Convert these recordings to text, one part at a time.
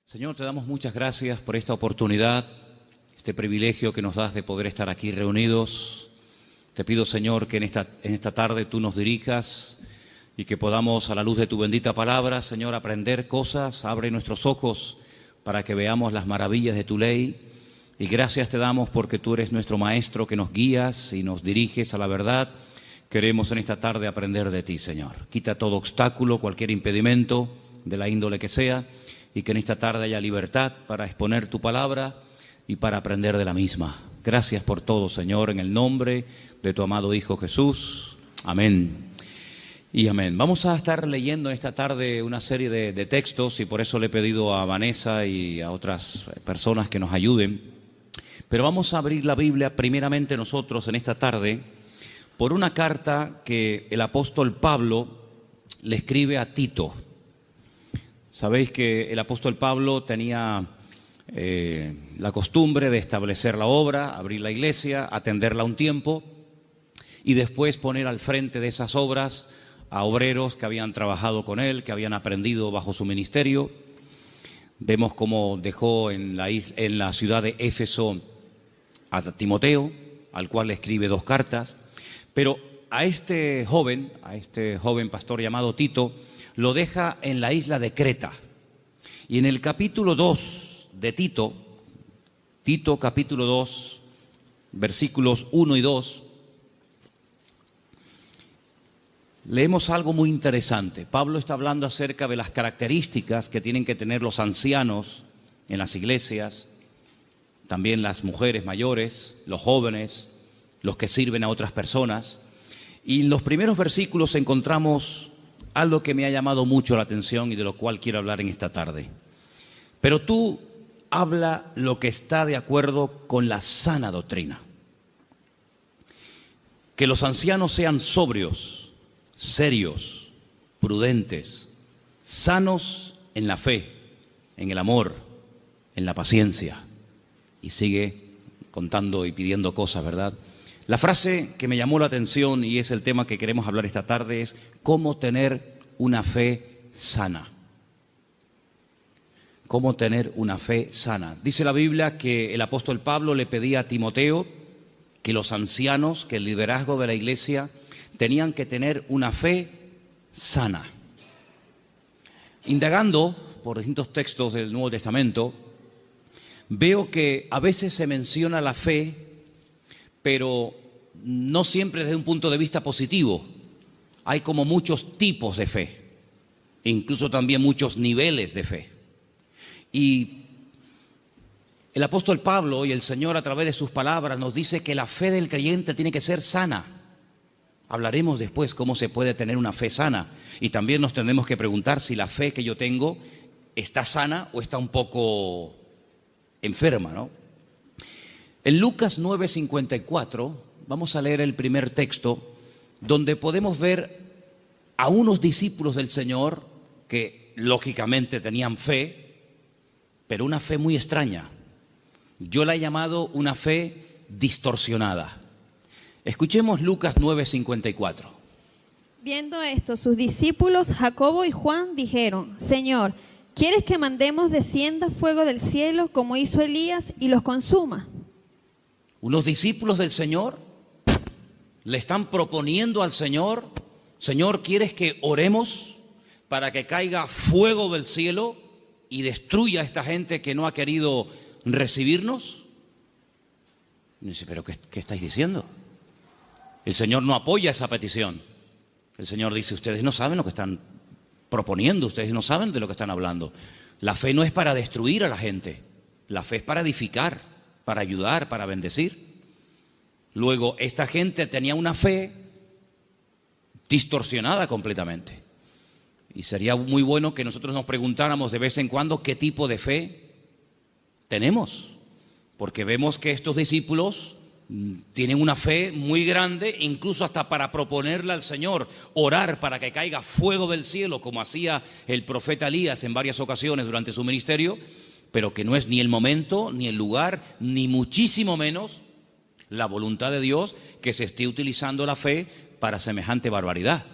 Señor, te damos muchas gracias por esta oportunidad, este privilegio que nos das de poder estar aquí reunidos. Te pido, Señor, que en esta tarde tú nos dirijas y que podamos, a la luz de tu bendita palabra, Señor, aprender cosas. Abre nuestros ojos para que veamos las maravillas de tu ley. Y gracias te damos porque tú eres nuestro Maestro, que nos guías y nos diriges a la verdad. Queremos en esta tarde aprender de ti, Señor. Quita todo obstáculo, cualquier impedimento, de la índole que sea, y que en esta tarde haya libertad para exponer tu palabra y para aprender de la misma. Gracias por todo, Señor, en el nombre de tu amado Hijo Jesús. Amén y amén. Vamos a estar leyendo en esta tarde una serie de textos, y por eso le he pedido a Vanessa y a otras personas que nos ayuden. Pero vamos a abrir la Biblia primeramente nosotros en esta tarde por una carta que el apóstol Pablo le escribe a Tito. Sabéis que el apóstol Pablo tenía la costumbre de establecer la obra, abrir la iglesia, atenderla un tiempo y después poner al frente de esas obras a obreros que habían trabajado con él, que habían aprendido bajo su ministerio. Vemos cómo dejó en la ciudad de Éfeso a Timoteo, al cual le escribe 2 cartas. Pero a este joven pastor llamado Tito, lo deja en la isla de Creta. Y en el capítulo 2 de Tito capítulo 2, versículos 1 y 2, leemos algo muy interesante. Pablo está hablando acerca de las características que tienen que tener los ancianos en las iglesias, también las mujeres mayores, los jóvenes, los que sirven a otras personas. Y en los primeros versículos encontramos algo que me ha llamado mucho la atención y de lo cual quiero hablar en esta tarde. Pero tú habla lo que está de acuerdo con la sana doctrina. Que los ancianos sean sobrios, serios, prudentes, sanos en la fe, en el amor, en la paciencia. Y sigue contando y pidiendo cosas, ¿verdad? La frase que me llamó la atención, y es el tema que queremos hablar esta tarde, es cómo tener una fe sana. Cómo tener una fe sana. Dice la Biblia que el apóstol Pablo le pedía a Timoteo que los ancianos, que el liderazgo de la iglesia, tenían que tener una fe sana. Indagando por distintos textos del Nuevo Testamento, veo que a veces se menciona la fe, pero no siempre desde un punto de vista positivo. Hay como muchos tipos de fe, incluso también muchos niveles de fe. Y el apóstol Pablo y el Señor, a través de sus palabras, nos dice que la fe del creyente tiene que ser sana. Hablaremos después cómo se puede tener una fe sana, y también nos tendremos que preguntar si la fe que yo tengo está sana o está un poco enferma, ¿no? En Lucas 9:54 vamos a leer el primer texto, donde podemos ver a unos discípulos del Señor que lógicamente tenían fe, pero una fe muy extraña. Yo la he llamado una fe distorsionada. Escuchemos Lucas 9:54. Viendo esto, sus discípulos Jacobo y Juan dijeron: Señor, ¿quieres que mandemos descienda fuego del cielo como hizo Elías y los consuma? Unos discípulos del Señor le están proponiendo al Señor: Señor, ¿quieres que oremos para que caiga fuego del cielo y destruya a esta gente que no ha querido recibirnos? Y dice, ¿pero qué estáis diciendo? El Señor no apoya esa petición. El Señor dice, ustedes no saben lo que están proponiendo, ustedes no saben de lo que están hablando. La fe no es para destruir a la gente, la fe es para edificar, para ayudar, para bendecir. Luego, esta gente tenía una fe distorsionada completamente. Y sería muy bueno que nosotros nos preguntáramos de vez en cuando qué tipo de fe tenemos. Porque vemos que estos discípulos tienen una fe muy grande, incluso hasta para proponerle al Señor, orar para que caiga fuego del cielo, como hacía el profeta Elías en varias ocasiones durante su ministerio, pero que no es ni el momento, ni el lugar, ni muchísimo menos la voluntad de Dios que se esté utilizando la fe para semejante barbaridad.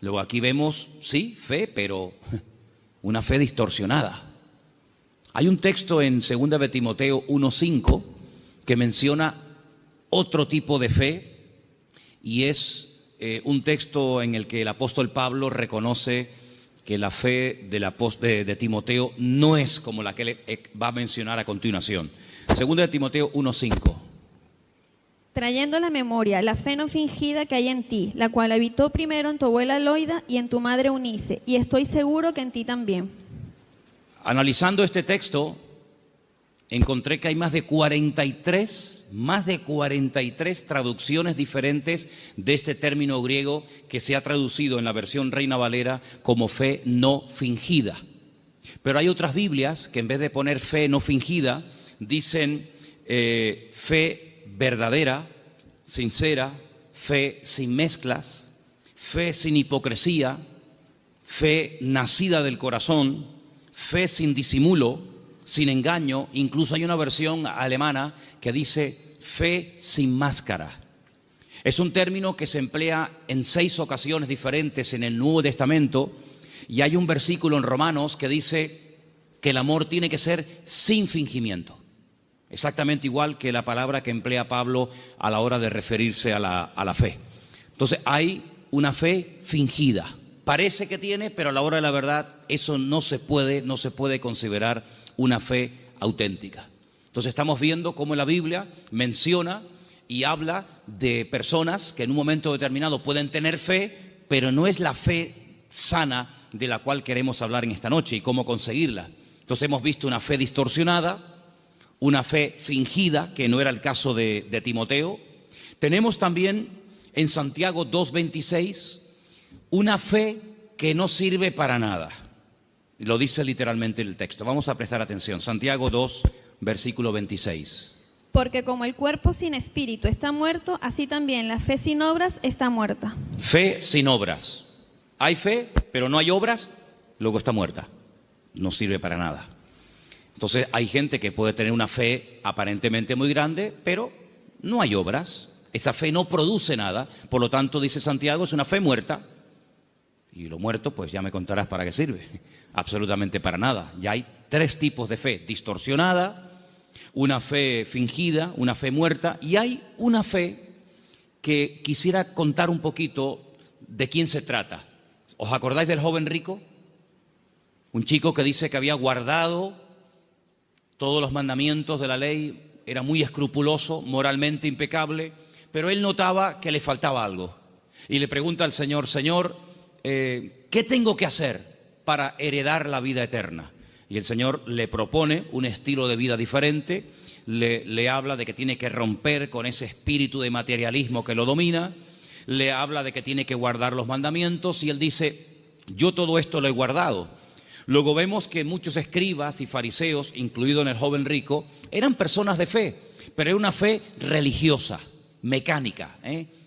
Luego aquí vemos, sí, fe, pero una fe distorsionada. Hay un texto en 2 de Timoteo 1:5 que menciona otro tipo de fe, y es un texto en el que el apóstol Pablo reconoce que la fe de Timoteo no es como la que él va a mencionar a continuación. 2 de Timoteo 1:5. Trayendo a la memoria la fe no fingida que hay en ti, la cual habitó primero en tu abuela Loida y en tu madre Eunice, y estoy seguro que en ti también. Analizando este texto, encontré que hay más de 43 traducciones diferentes de este término griego que se ha traducido en la versión Reina Valera como fe no fingida. Pero hay otras Biblias que en vez de poner fe no fingida, dicen fe verdadera, sincera, fe sin mezclas, fe sin hipocresía, fe nacida del corazón, fe sin disimulo, sin engaño. Incluso hay una versión alemana que dice fe sin máscara. Es un término que se emplea en 6 ocasiones diferentes en el Nuevo Testamento, y hay un versículo en Romanos que dice que el amor tiene que ser sin fingimiento. Exactamente igual que la palabra que emplea Pablo a la hora de referirse a la fe. Entonces hay una fe fingida. Parece que tiene, pero a la hora de la verdad eso no se puede considerar una fe auténtica. Entonces estamos viendo cómo la Biblia menciona y habla de personas que en un momento determinado pueden tener fe, pero no es la fe sana de la cual queremos hablar en esta noche y cómo conseguirla. Entonces hemos visto una fe distorsionada, una fe fingida, que no era el caso de Timoteo. Tenemos también en Santiago 2:26 una fe que no sirve para nada. Lo dice literalmente el texto. Vamos a prestar atención. Santiago 2, versículo 26. Porque como el cuerpo sin espíritu está muerto, así también la fe sin obras está muerta. Fe sin obras. Hay fe, pero no hay obras, luego está muerta. No sirve para nada. Entonces hay gente que puede tener una fe aparentemente muy grande, pero no hay obras. Esa fe no produce nada. Por lo tanto, dice Santiago, es una fe muerta. Y lo muerto, pues ya me contarás para qué sirve. Absolutamente para nada. Ya hay 3 tipos de fe: distorsionada, una fe fingida, una fe muerta, y hay una fe que quisiera contar un poquito de quién se trata. ¿Os acordáis del joven rico? Un chico que dice que había guardado todos los mandamientos de la ley, era muy escrupuloso, moralmente impecable, pero él notaba que le faltaba algo. Y le pregunta al Señor: Señor, ¿qué tengo que hacer para heredar la vida eterna? Y el Señor le propone un estilo de vida diferente, le habla de que tiene que romper con ese espíritu de materialismo que lo domina, le habla de que tiene que guardar los mandamientos, y él dice: yo todo esto lo he guardado. Luego vemos que muchos escribas y fariseos, incluido en el joven rico, eran personas de fe, pero era una fe religiosa, mecánica.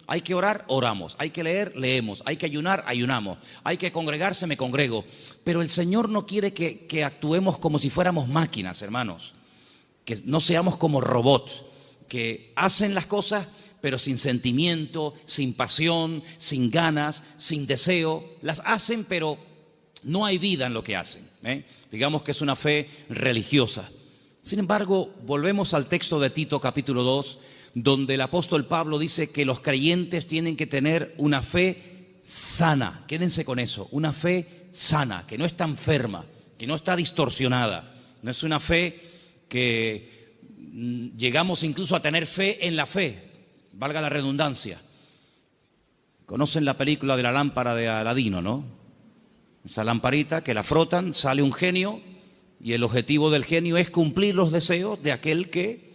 Hay que orar, oramos. Hay que leer, leemos. Hay que ayunar, ayunamos. Hay que congregarse, me congrego. Pero el Señor no quiere que actuemos como si fuéramos máquinas, hermanos. Que no seamos como robots, que hacen las cosas pero sin sentimiento, sin pasión, sin ganas, sin deseo. Las hacen, pero no hay vida en lo que hacen. Digamos que es una fe religiosa. Sin embargo, volvemos al texto de Tito capítulo 2, donde el apóstol Pablo dice que los creyentes tienen que tener una fe sana. Quédense con eso, una fe sana, que no está enferma, que no está distorsionada. No es una fe que llegamos incluso a tener fe en la fe, valga la redundancia. Conocen la película de la lámpara de Aladino, ¿no? Esa lamparita que la frotan, sale un genio, y el objetivo del genio es cumplir los deseos de aquel que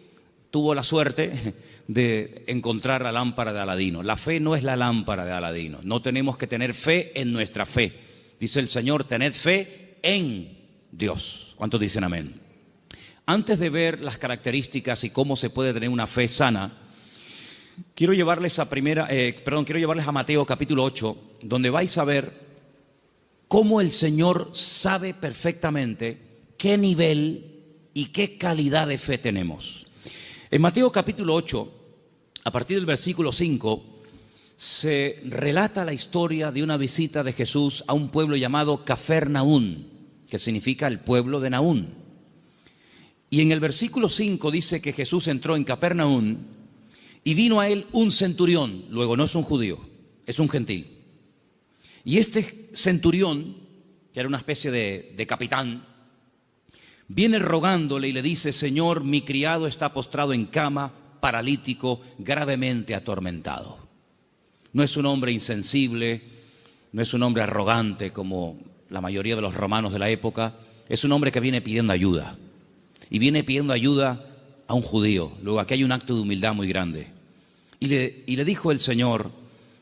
tuvo la suerte de encontrar la lámpara de Aladino. La fe no es la lámpara de Aladino. No tenemos que tener fe en nuestra fe. Dice el Señor: tened fe en Dios. ¿Cuántos dicen amén? Antes de ver las características y cómo se puede tener una fe sana, quiero llevarles a Mateo capítulo 8, donde vais a ver cómo el Señor sabe perfectamente qué nivel y qué calidad de fe tenemos. En Mateo capítulo 8, a partir del versículo 5, se relata la historia de una visita de Jesús a un pueblo llamado Cafarnaún. que significa el pueblo de Naún. Y en el versículo 5 dice que Jesús entró en Capernaum y vino a él un centurión. Luego no es un judío, es un gentil. Y este centurión, que era una especie de capitán, viene rogándole y le dice: Señor, mi criado está postrado en cama, paralítico, gravemente atormentado. No es un hombre insensible, no es un hombre arrogante como la mayoría de los romanos de la época. Es un hombre que viene pidiendo ayuda. Y viene pidiendo ayuda a un judío. Luego aquí hay un acto de humildad muy grande. Y le dijo el Señor: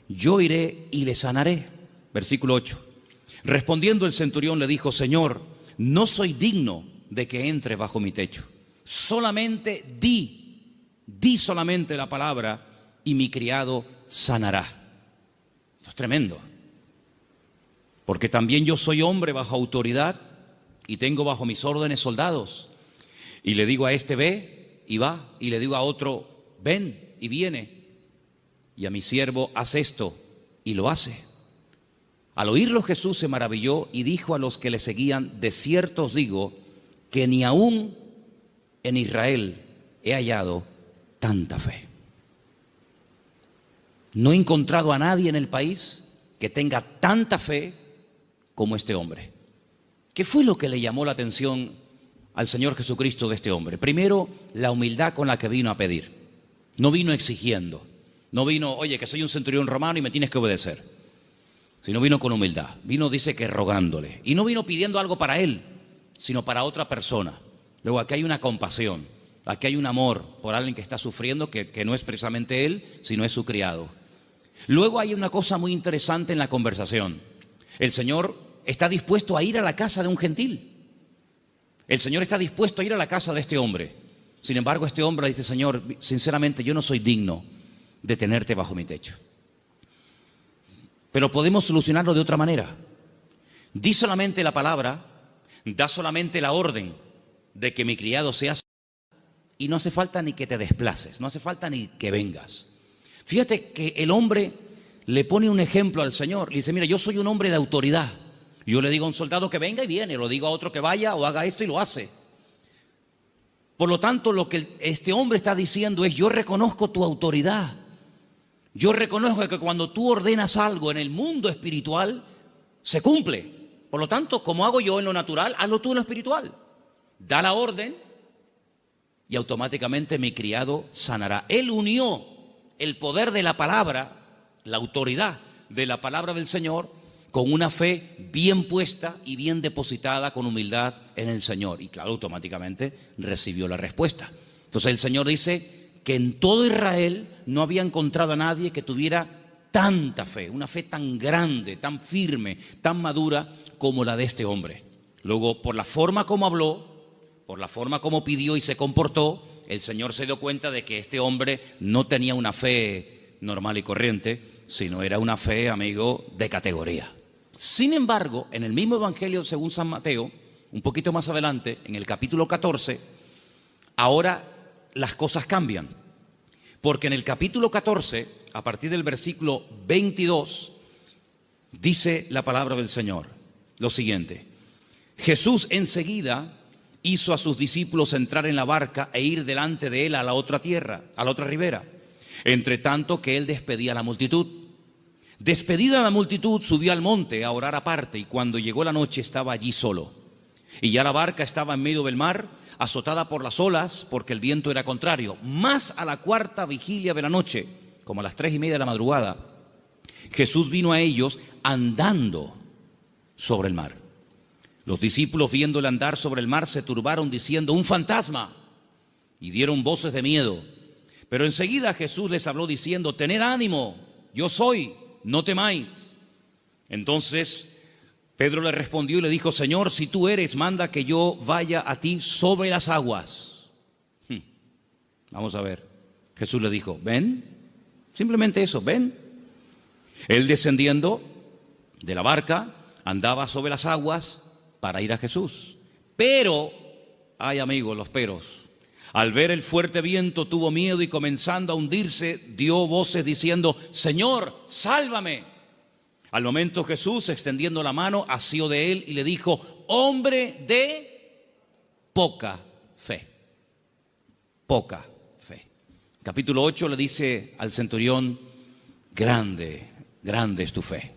yo iré y le sanaré. Versículo 8. Respondiendo el centurión le dijo: Señor, no soy digno de que entre bajo mi techo. Solamente di solamente la palabra y mi criado sanará. Esto es tremendo. Porque también yo soy hombre bajo autoridad y tengo bajo mis órdenes soldados. Y le digo a este: ve y va. Y le digo a otro: ven y viene. Y a mi siervo: haz esto, y lo hace. Al oírlo Jesús se maravilló y dijo a los que le seguían: de cierto os digo que ni aún en Israel he hallado tanta fe. No he encontrado a nadie en el país que tenga tanta fe como este hombre. ¿Qué fue lo que le llamó la atención al Señor Jesucristo de este hombre? Primero, la humildad con la que vino a pedir. No vino exigiendo. No vino: oye, que soy un centurión romano y me tienes que obedecer. Sino vino con humildad. Vino, dice, que rogándole. Y no vino pidiendo algo para él, sino para otra persona. Luego aquí hay una compasión. Aquí hay un amor por alguien que está sufriendo, que no es precisamente él, sino es su criado. Luego hay una cosa muy interesante en la conversación. El Señor está dispuesto a ir a la casa de un gentil. El Señor está dispuesto a ir a la casa de este hombre. Sin embargo, este hombre dice: Señor, sinceramente yo no soy digno de tenerte bajo mi techo. Pero podemos solucionarlo de otra manera. Di solamente la palabra, da solamente la orden de que mi criado sea sanado, y no hace falta ni que te desplaces, no hace falta ni que vengas. Fíjate que el hombre le pone un ejemplo al Señor. Le dice: mira, yo soy un hombre de autoridad. Yo le digo a un soldado que venga y viene, lo digo a otro que vaya o haga esto y lo hace. Por lo tanto, lo que este hombre está diciendo es: yo reconozco tu autoridad. Yo reconozco que cuando tú ordenas algo en el mundo espiritual, se cumple. Por lo tanto, como hago yo en lo natural, hazlo tú en lo espiritual. Da la orden y automáticamente mi criado sanará. Él unió el poder de la palabra, la autoridad de la palabra del Señor, con una fe bien puesta y bien depositada con humildad en el Señor. Y claro, automáticamente recibió la respuesta. Entonces el Señor dice que en todo Israel no había encontrado a nadie que tuviera tanta fe, una fe tan grande, tan firme, tan madura como la de este hombre. Luego, por la forma como habló, por la forma como pidió y se comportó, el Señor se dio cuenta de que este hombre no tenía una fe normal y corriente, sino era una fe, amigo, de categoría. Sin embargo, en el mismo Evangelio según San Mateo, un poquito más adelante, en el capítulo 14, ahora las cosas cambian. Porque en el capítulo 14, a partir del versículo 22, dice la palabra del Señor lo siguiente: Jesús enseguida hizo a sus discípulos entrar en la barca e ir delante de él a la otra tierra, a la otra ribera, entre tanto que él despedía a la multitud. Despedida la multitud, subió al monte a orar aparte, y cuando llegó la noche estaba allí solo. Y ya la barca estaba en medio del mar, azotada por las olas, porque el viento era contrario. Más a la cuarta vigilia de la noche, como a las 3:30 de la madrugada, Jesús vino a ellos andando sobre el mar. Los discípulos, viéndole andar sobre el mar, se turbaron diciendo: un fantasma, y dieron voces de miedo. Pero enseguida Jesús les habló diciendo: tened ánimo, yo soy, no temáis. Entonces Pedro le respondió y le dijo: Señor, si tú eres, manda que yo vaya a ti sobre las aguas. Vamos a ver. Jesús le dijo: ven. Simplemente eso, ven. Él, descendiendo de la barca, andaba sobre las aguas para ir a Jesús. Pero, ay amigos, los peros. Al ver el fuerte viento tuvo miedo y, comenzando a hundirse, dio voces diciendo: Señor, sálvame. Al momento Jesús, extendiendo la mano, asió de él y le dijo: hombre de poca fe. Poca fe. Capítulo 8 le dice al centurión, grande, grande es tu fe.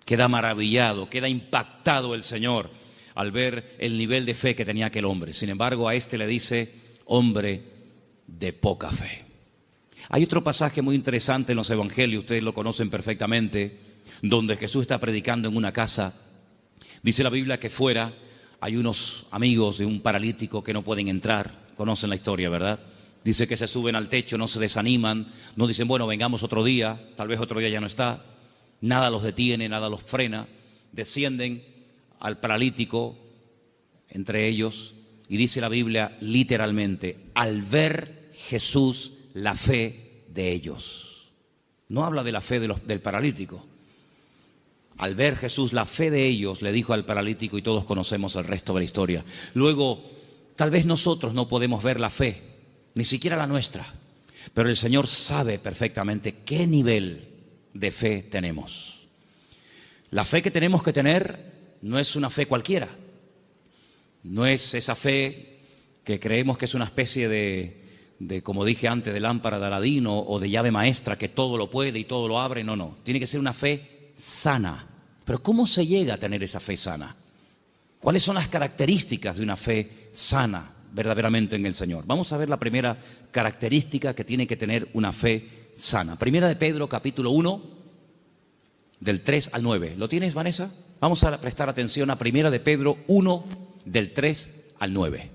Queda maravillado, queda impactado el Señor al ver el nivel de fe que tenía aquel hombre. Sin embargo, a este le dice, hombre de poca fe. Hay otro pasaje muy interesante en los evangelios, ustedes lo conocen perfectamente, donde Jesús está predicando en una casa. Dice la Biblia que fuera hay unos amigos de un paralítico que no pueden entrar. Conocen la historia, ¿verdad? Dice que se suben al techo, no se desaniman, no dicen, bueno, vengamos otro día, tal vez otro día ya no está. Nada los detiene, nada los frena. Descienden al paralítico entre ellos y dice la Biblia literalmente, al ver Jesús la fe de ellos. No habla de la fe del paralítico. Al ver Jesús la fe de ellos, le dijo al paralítico, y todos conocemos el resto de la historia. Luego, tal vez nosotros no podemos ver la fe, ni siquiera la nuestra, pero el Señor sabe perfectamente qué nivel de fe tenemos. La fe que tenemos que tener no es una fe cualquiera. No es esa fe que creemos que es una especie de como dije antes, de lámpara de Aladín o de llave maestra que todo lo puede y todo lo abre. No, no. Tiene que ser una fe sana. Pero ¿cómo se llega a tener esa fe sana? ¿Cuáles son las características de una fe sana verdaderamente en el Señor? Vamos a ver la primera característica que tiene que tener una fe sana. Primera de Pedro, capítulo 1, del 3 al 9. ¿Lo tienes, Vanessa? Vamos a prestar atención a Primera de Pedro 1, del 3 al 9.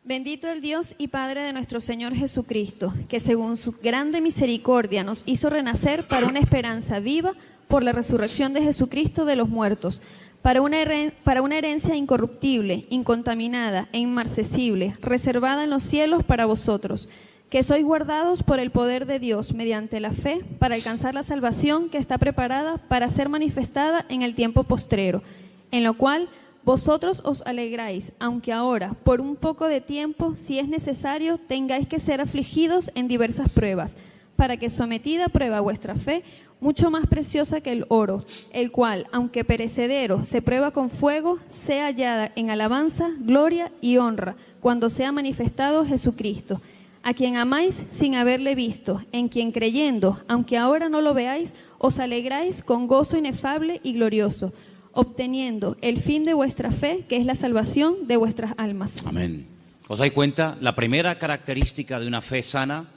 Bendito el Dios y Padre de nuestro Señor Jesucristo, que según su grande misericordia nos hizo renacer para una esperanza viva por la resurrección de Jesucristo de los muertos, para una herencia incorruptible, incontaminada e inmarcesible, reservada en los cielos para vosotros, que sois guardados por el poder de Dios mediante la fe para alcanzar la salvación que está preparada para ser manifestada en el tiempo postrero, en lo cual vosotros os alegráis, aunque ahora, por un poco de tiempo, si es necesario, tengáis que ser afligidos en diversas pruebas, para que sometida a prueba vuestra fe, mucho más preciosa que el oro, el cual, aunque perecedero, se prueba con fuego, sea hallada en alabanza, gloria y honra, cuando sea manifestado Jesucristo, a quien amáis sin haberle visto, en quien creyendo, aunque ahora no lo veáis, os alegráis con gozo inefable y glorioso, obteniendo el fin de vuestra fe, que es la salvación de vuestras almas. Amén. ¿Os dais cuenta? La primera característica de una fe sana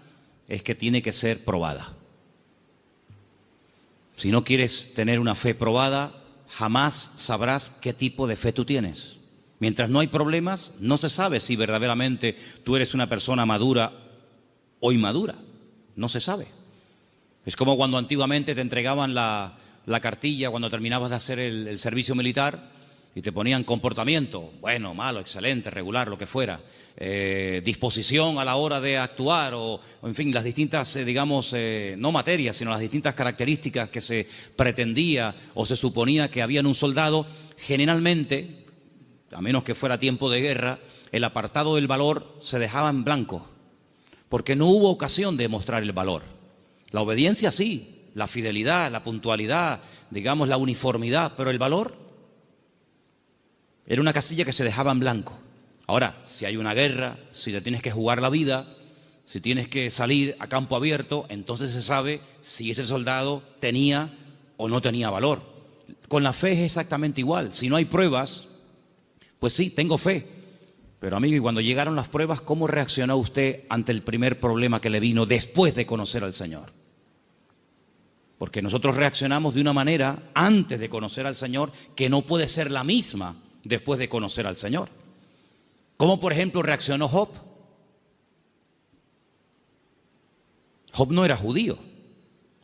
es que tiene que ser probada. Si no quieres tener una fe probada, jamás sabrás qué tipo de fe tú tienes. Mientras no hay problemas, no se sabe si verdaderamente tú eres una persona madura o inmadura. No se sabe. Es como cuando antiguamente te entregaban la cartilla cuando terminabas de hacer el servicio militar y te ponían comportamiento, bueno, malo, excelente, regular, lo que fuera, disposición a la hora de actuar o en fin, las distintas, digamos, no materias, sino las distintas características que se pretendía o se suponía que había en un soldado. Generalmente, a menos que fuera tiempo de guerra, el apartado del valor se dejaba en blanco, porque no hubo ocasión de mostrar el valor. La obediencia sí, la fidelidad, la puntualidad, digamos la uniformidad, pero el valor era una casilla que se dejaba en blanco. Ahora, si hay una guerra, si te tienes que jugar la vida, si tienes que salir a campo abierto, entonces se sabe si ese soldado tenía o no tenía valor. Con la fe es exactamente igual. Si no hay pruebas, pues sí, tengo fe. Pero amigo, y cuando llegaron las pruebas, ¿cómo reaccionó usted ante el primer problema que le vino después de conocer al Señor? Porque nosotros reaccionamos de una manera antes de conocer al Señor que no puede ser la misma después de conocer al Señor. ¿Cómo, por ejemplo, reaccionó Job? Job no era judío,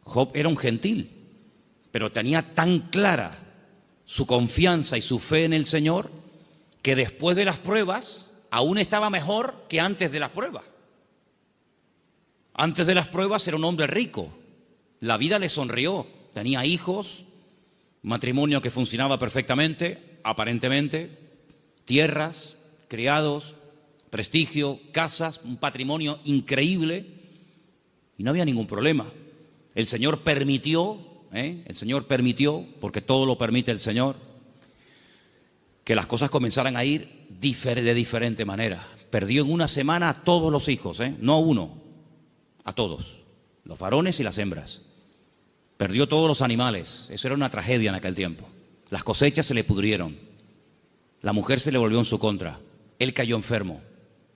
Job era un gentil, pero tenía tan clara su confianza y su fe en el Señor que después de las pruebas aún estaba mejor que antes de las pruebas. Antes de las pruebas era un hombre rico, la vida le sonrió, tenía hijos, matrimonio que funcionaba perfectamente, aparentemente, tierras, criados, prestigio, casas, un patrimonio increíble y no había ningún problema. El Señor permitió, porque todo lo permite el Señor, que las cosas comenzaran a ir de diferente manera. Perdió en una semana a todos los hijos, no a uno, a todos, los varones y las hembras. Perdió todos los animales, eso era una tragedia en aquel tiempo. Las cosechas se le pudrieron, la mujer se le volvió en su contra, él cayó enfermo,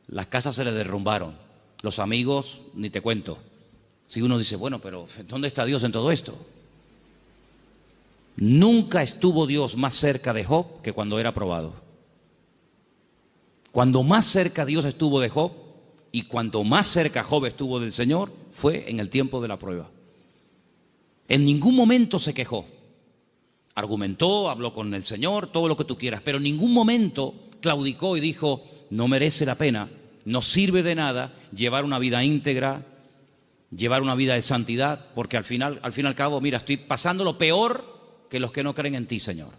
las casas se le derrumbaron, los amigos, ni te cuento. Si uno dice, bueno, pero ¿dónde está Dios en todo esto? Nunca estuvo Dios más cerca de Job que cuando era probado. Cuando más cerca Dios estuvo de Job y cuanto más cerca Job estuvo del Señor fue en el tiempo de la prueba. En ningún momento se quejó. Argumentó, habló con el Señor, todo lo que tú quieras, pero en ningún momento claudicó y dijo, no merece la pena, no sirve de nada llevar una vida íntegra, llevar una vida de santidad, porque al fin y al cabo, mira, estoy pasando lo peor que los que no creen en ti, Señor.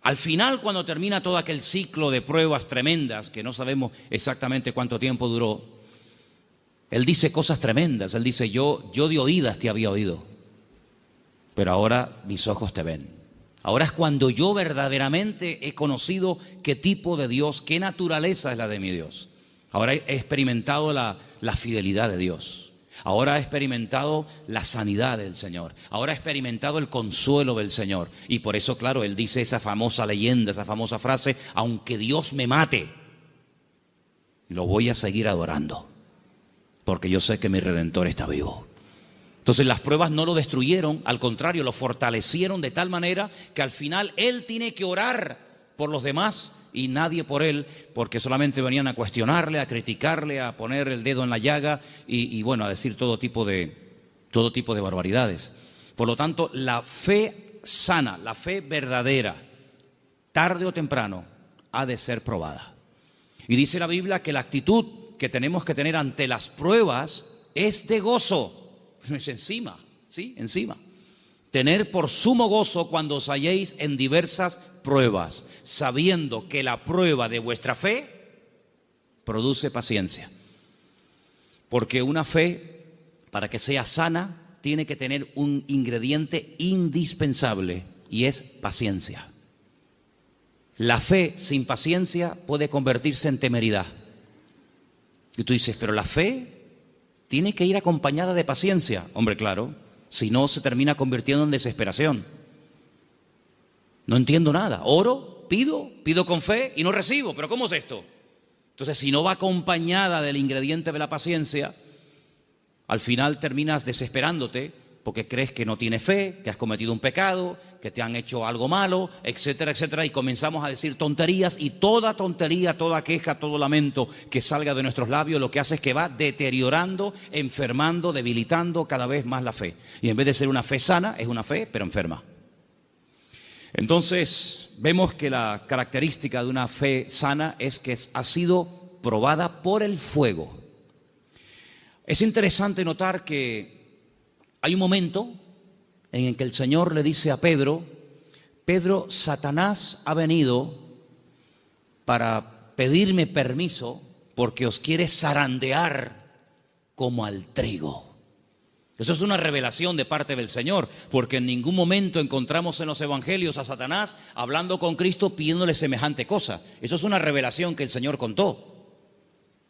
Al final, cuando termina todo aquel ciclo de pruebas tremendas, que no sabemos exactamente cuánto tiempo duró, él dice cosas tremendas. Él dice, yo de oídas te había oído, pero ahora mis ojos te ven. Ahora es cuando yo verdaderamente he conocido qué tipo de Dios, qué naturaleza es la de mi Dios. Ahora he experimentado la fidelidad de Dios. Ahora he experimentado la sanidad del Señor. Ahora he experimentado el consuelo del Señor. Y por eso, claro, él dice esa famosa leyenda, esa famosa frase, aunque Dios me mate, lo voy a seguir adorando, porque yo sé que mi Redentor está vivo. Entonces las pruebas no lo destruyeron, al contrario, lo fortalecieron de tal manera que al final él tiene que orar por los demás y nadie por él, porque solamente venían a cuestionarle, a criticarle, a poner el dedo en la llaga y bueno, a decir todo tipo de barbaridades. Por lo tanto, la fe sana, la fe verdadera, tarde o temprano, ha de ser probada. Y dice la Biblia que la actitud que tenemos que tener ante las pruebas es de gozo. No es encima, ¿sí? Encima. Tener por sumo gozo cuando os halléis en diversas pruebas, sabiendo que la prueba de vuestra fe produce paciencia. Porque una fe, para que sea sana, tiene que tener un ingrediente indispensable y es paciencia. La fe sin paciencia puede convertirse en temeridad. Y tú dices, pero la fe tiene que ir acompañada de paciencia. Hombre, claro, si no se termina convirtiendo en desesperación. No entiendo nada. Oro, pido con fe y no recibo. ¿Pero cómo es esto? Entonces, si no va acompañada del ingrediente de la paciencia, al final terminas desesperándote porque crees que no tienes fe, que has cometido un pecado, que te han hecho algo malo, etcétera, etcétera, y comenzamos a decir tonterías, y toda tontería, toda queja, todo lamento que salga de nuestros labios lo que hace es que va deteriorando, enfermando, debilitando cada vez más la fe. Y en vez de ser una fe sana, es una fe pero enferma. Entonces vemos que la característica de una fe sana es que ha sido probada por el fuego. Es interesante notar que hay un momento en el que el Señor le dice a Pedro, Pedro, Satanás ha venido para pedirme permiso porque os quiere zarandear como al trigo. Eso es una revelación de parte del Señor, porque en ningún momento encontramos en los evangelios a Satanás hablando con Cristo pidiéndole semejante cosa. Eso es una revelación que el Señor contó.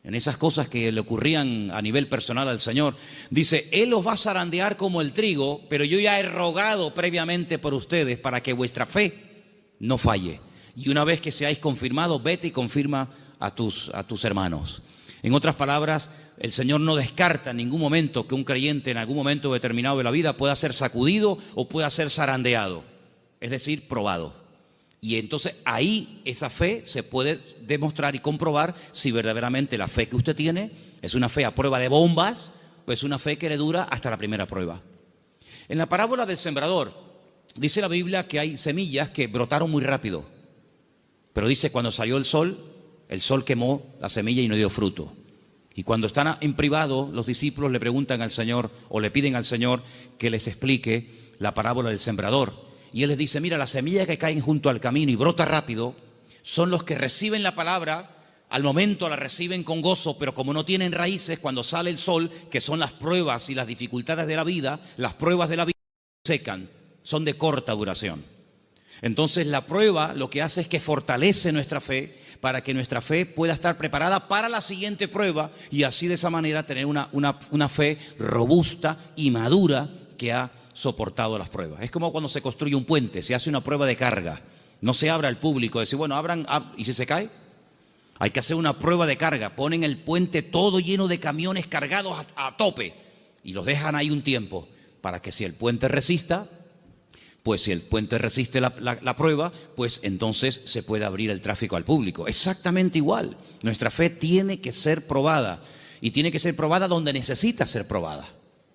En esas cosas que le ocurrían a nivel personal al Señor, dice, Él os va a zarandear como el trigo, pero yo ya he rogado previamente por ustedes para que vuestra fe no falle. Y una vez que seáis confirmados, vete y confirma a tus hermanos. En otras palabras, el Señor no descarta en ningún momento que un creyente en algún momento determinado de la vida pueda ser sacudido o pueda ser zarandeado, es decir, probado. Y entonces ahí esa fe se puede demostrar y comprobar si verdaderamente la fe que usted tiene es una fe a prueba de bombas o es una fe que le dura hasta la primera prueba. En la parábola del sembrador dice la Biblia que hay semillas que brotaron muy rápido, pero dice cuando salió el sol quemó la semilla y no dio fruto. Y cuando están en privado, los discípulos le preguntan al Señor o le piden al Señor que les explique la parábola del sembrador. Y Él les dice, mira, las semillas que caen junto al camino y brota rápido son los que reciben la palabra, al momento la reciben con gozo, pero como no tienen raíces, cuando sale el sol, que son las pruebas y las dificultades de la vida, las pruebas de la vida secan, son de corta duración. Entonces la prueba lo que hace es que fortalece nuestra fe para que nuestra fe pueda estar preparada para la siguiente prueba y así de esa manera tener una fe robusta y madura que ha soportado las pruebas. Es como cuando se construye un puente, se hace una prueba de carga. No se abre al público, decir, bueno, abran, ¿y si se cae? Hay que hacer una prueba de carga. Ponen el puente todo lleno de camiones cargados a tope y los dejan ahí un tiempo para que si el puente resista, pues si el puente resiste la prueba, pues entonces se puede abrir el tráfico al público. Exactamente igual. Nuestra fe tiene que ser probada y tiene que ser probada donde necesita ser probada.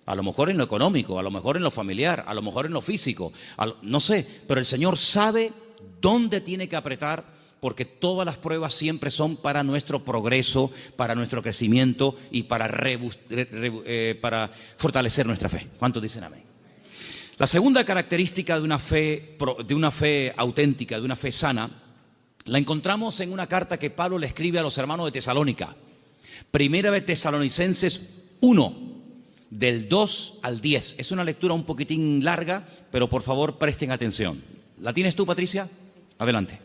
A lo mejor en lo económico, a lo mejor en lo familiar, a lo mejor en lo físico, no sé, pero el Señor sabe dónde tiene que apretar, porque todas las pruebas siempre son para nuestro progreso, para nuestro crecimiento y para fortalecer nuestra fe. ¿Cuántos dicen amén? La segunda característica de una fe auténtica, de una fe sana, la encontramos en una carta que Pablo le escribe a los hermanos de Tesalónica. Primera de Tesalonicenses 1. Del 2 al 10. Es una lectura un poquitín larga, pero por favor presten atención. ¿La tienes tú, Patricia? Adelante.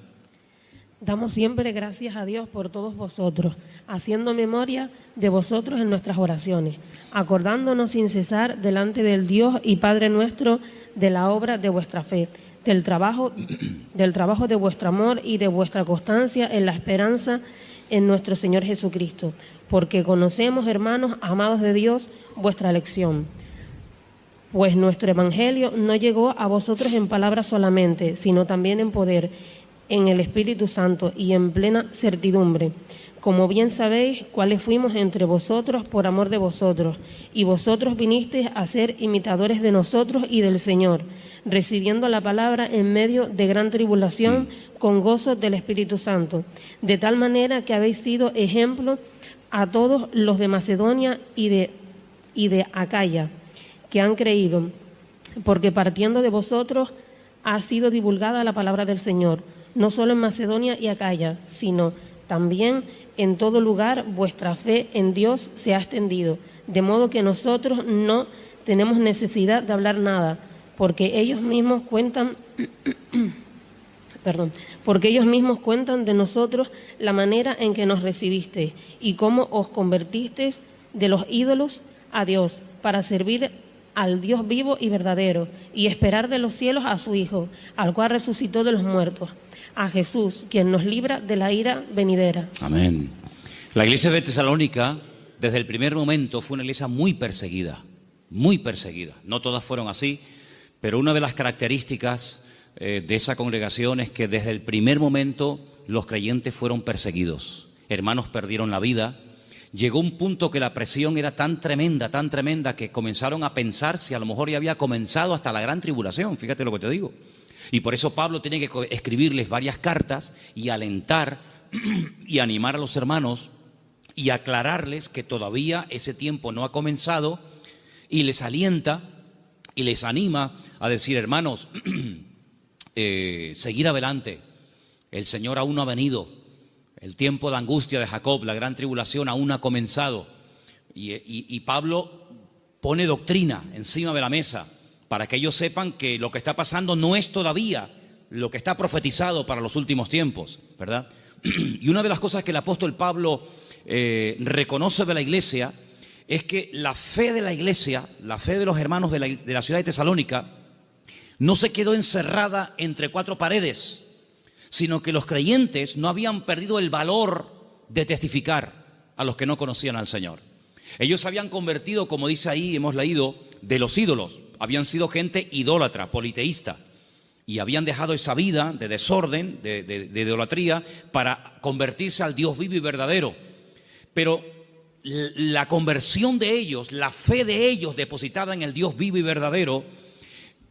Damos siempre gracias a Dios por todos vosotros, haciendo memoria de vosotros en nuestras oraciones, acordándonos sin cesar delante del Dios y Padre nuestro de la obra de vuestra fe, del trabajo de vuestro amor y de vuestra constancia en la esperanza en nuestro Señor Jesucristo, porque conocemos, hermanos amados de Dios, vuestra elección. Pues nuestro evangelio no llegó a vosotros en palabras solamente, sino también en poder, en el Espíritu Santo y en plena certidumbre. Como bien sabéis, cuáles fuimos entre vosotros por amor de vosotros, y vosotros vinisteis a ser imitadores de nosotros y del Señor, recibiendo la palabra en medio de gran tribulación con gozo del Espíritu Santo, de tal manera que habéis sido ejemplo a todos los de Macedonia y de Acaya, que han creído, porque partiendo de vosotros ha sido divulgada la palabra del Señor, no solo en Macedonia y Acaya, sino también en todo lugar vuestra fe en Dios se ha extendido, de modo que nosotros no tenemos necesidad de hablar nada, porque ellos mismos cuentan de nosotros la manera en que nos recibisteis y cómo os convertisteis de los ídolos a Dios para servir al Dios vivo y verdadero y esperar de los cielos a su Hijo, al cual resucitó de los muertos, a Jesús, quien nos libra de la ira venidera. Amén. La iglesia de Tesalónica, desde el primer momento, fue una iglesia muy perseguida, muy perseguida. No todas fueron así, pero una de las características de esa congregación es que desde el primer momento los creyentes fueron perseguidos. Hermanos perdieron la vida. Llegó un punto que la presión era tan tremenda, que comenzaron a pensar si a lo mejor ya había comenzado hasta la gran tribulación. Fíjate lo que te digo. Y por eso Pablo tiene que escribirles varias cartas y alentar y animar a los hermanos y aclararles que todavía ese tiempo no ha comenzado, y les alienta y les anima a decir, hermanos, seguir adelante. El Señor aún no ha venido. El tiempo de angustia de Jacob, la gran tribulación, aún no ha comenzado. Y Pablo pone doctrina encima de la mesa para que ellos sepan que lo que está pasando no es todavía lo que está profetizado para los últimos tiempos, ¿verdad? Y una de las cosas que el apóstol Pablo reconoce de la iglesia es que la fe de la iglesia, la fe de los hermanos de la ciudad de Tesalónica, no se quedó encerrada entre cuatro paredes, sino que los creyentes no habían perdido el valor de testificar a los que no conocían al Señor. Ellos se habían convertido, como dice ahí, hemos leído, de los ídolos. Habían sido gente idólatra, politeísta, y habían dejado esa vida de desorden, de idolatría, para convertirse al Dios vivo y verdadero. Pero la conversión de ellos, la fe de ellos depositada en el Dios vivo y verdadero,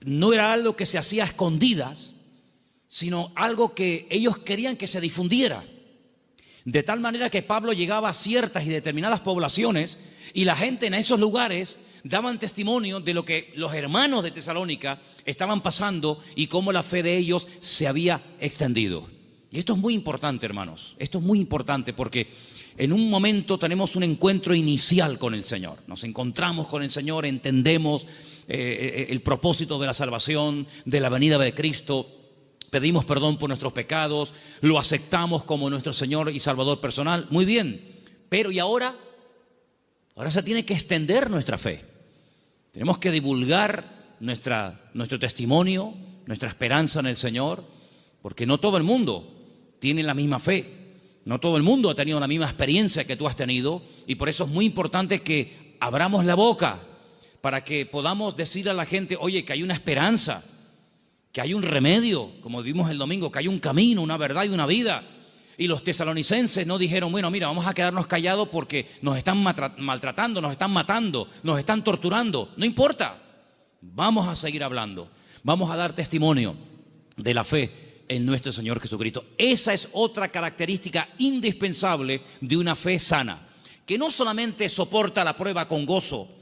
no era algo que se hacía a escondidas, sino algo que ellos querían que se difundiera. De tal manera que Pablo llegaba a ciertas y determinadas poblaciones y la gente en esos lugares daban testimonio de lo que los hermanos de Tesalónica estaban pasando y cómo la fe de ellos se había extendido. Y esto es muy importante, hermanos. Esto es muy importante porque en un momento tenemos un encuentro inicial con el Señor. Nos encontramos con el Señor, entendemos el propósito de la salvación, de la venida de Cristo. pedimos perdón por nuestros pecados, lo aceptamos como nuestro Señor y Salvador personal, muy bien. Pero ¿y ahora? Ahora se tiene que extender nuestra fe. Tenemos que divulgar nuestro testimonio, nuestra esperanza en el Señor, porque no todo el mundo tiene la misma fe, no todo el mundo ha tenido la misma experiencia que tú has tenido, y por eso es muy importante que abramos la boca para que podamos decir a la gente, oye, que hay una esperanza, que hay un remedio, como vimos el domingo, que hay un camino, una verdad y una vida. Y los tesalonicenses no dijeron, bueno, mira, vamos a quedarnos callados porque nos están maltratando, nos están matando, nos están torturando. No importa, vamos a seguir hablando, vamos a dar testimonio de la fe en nuestro Señor Jesucristo. Esa es otra característica indispensable de una fe sana, que no solamente soporta la prueba con gozo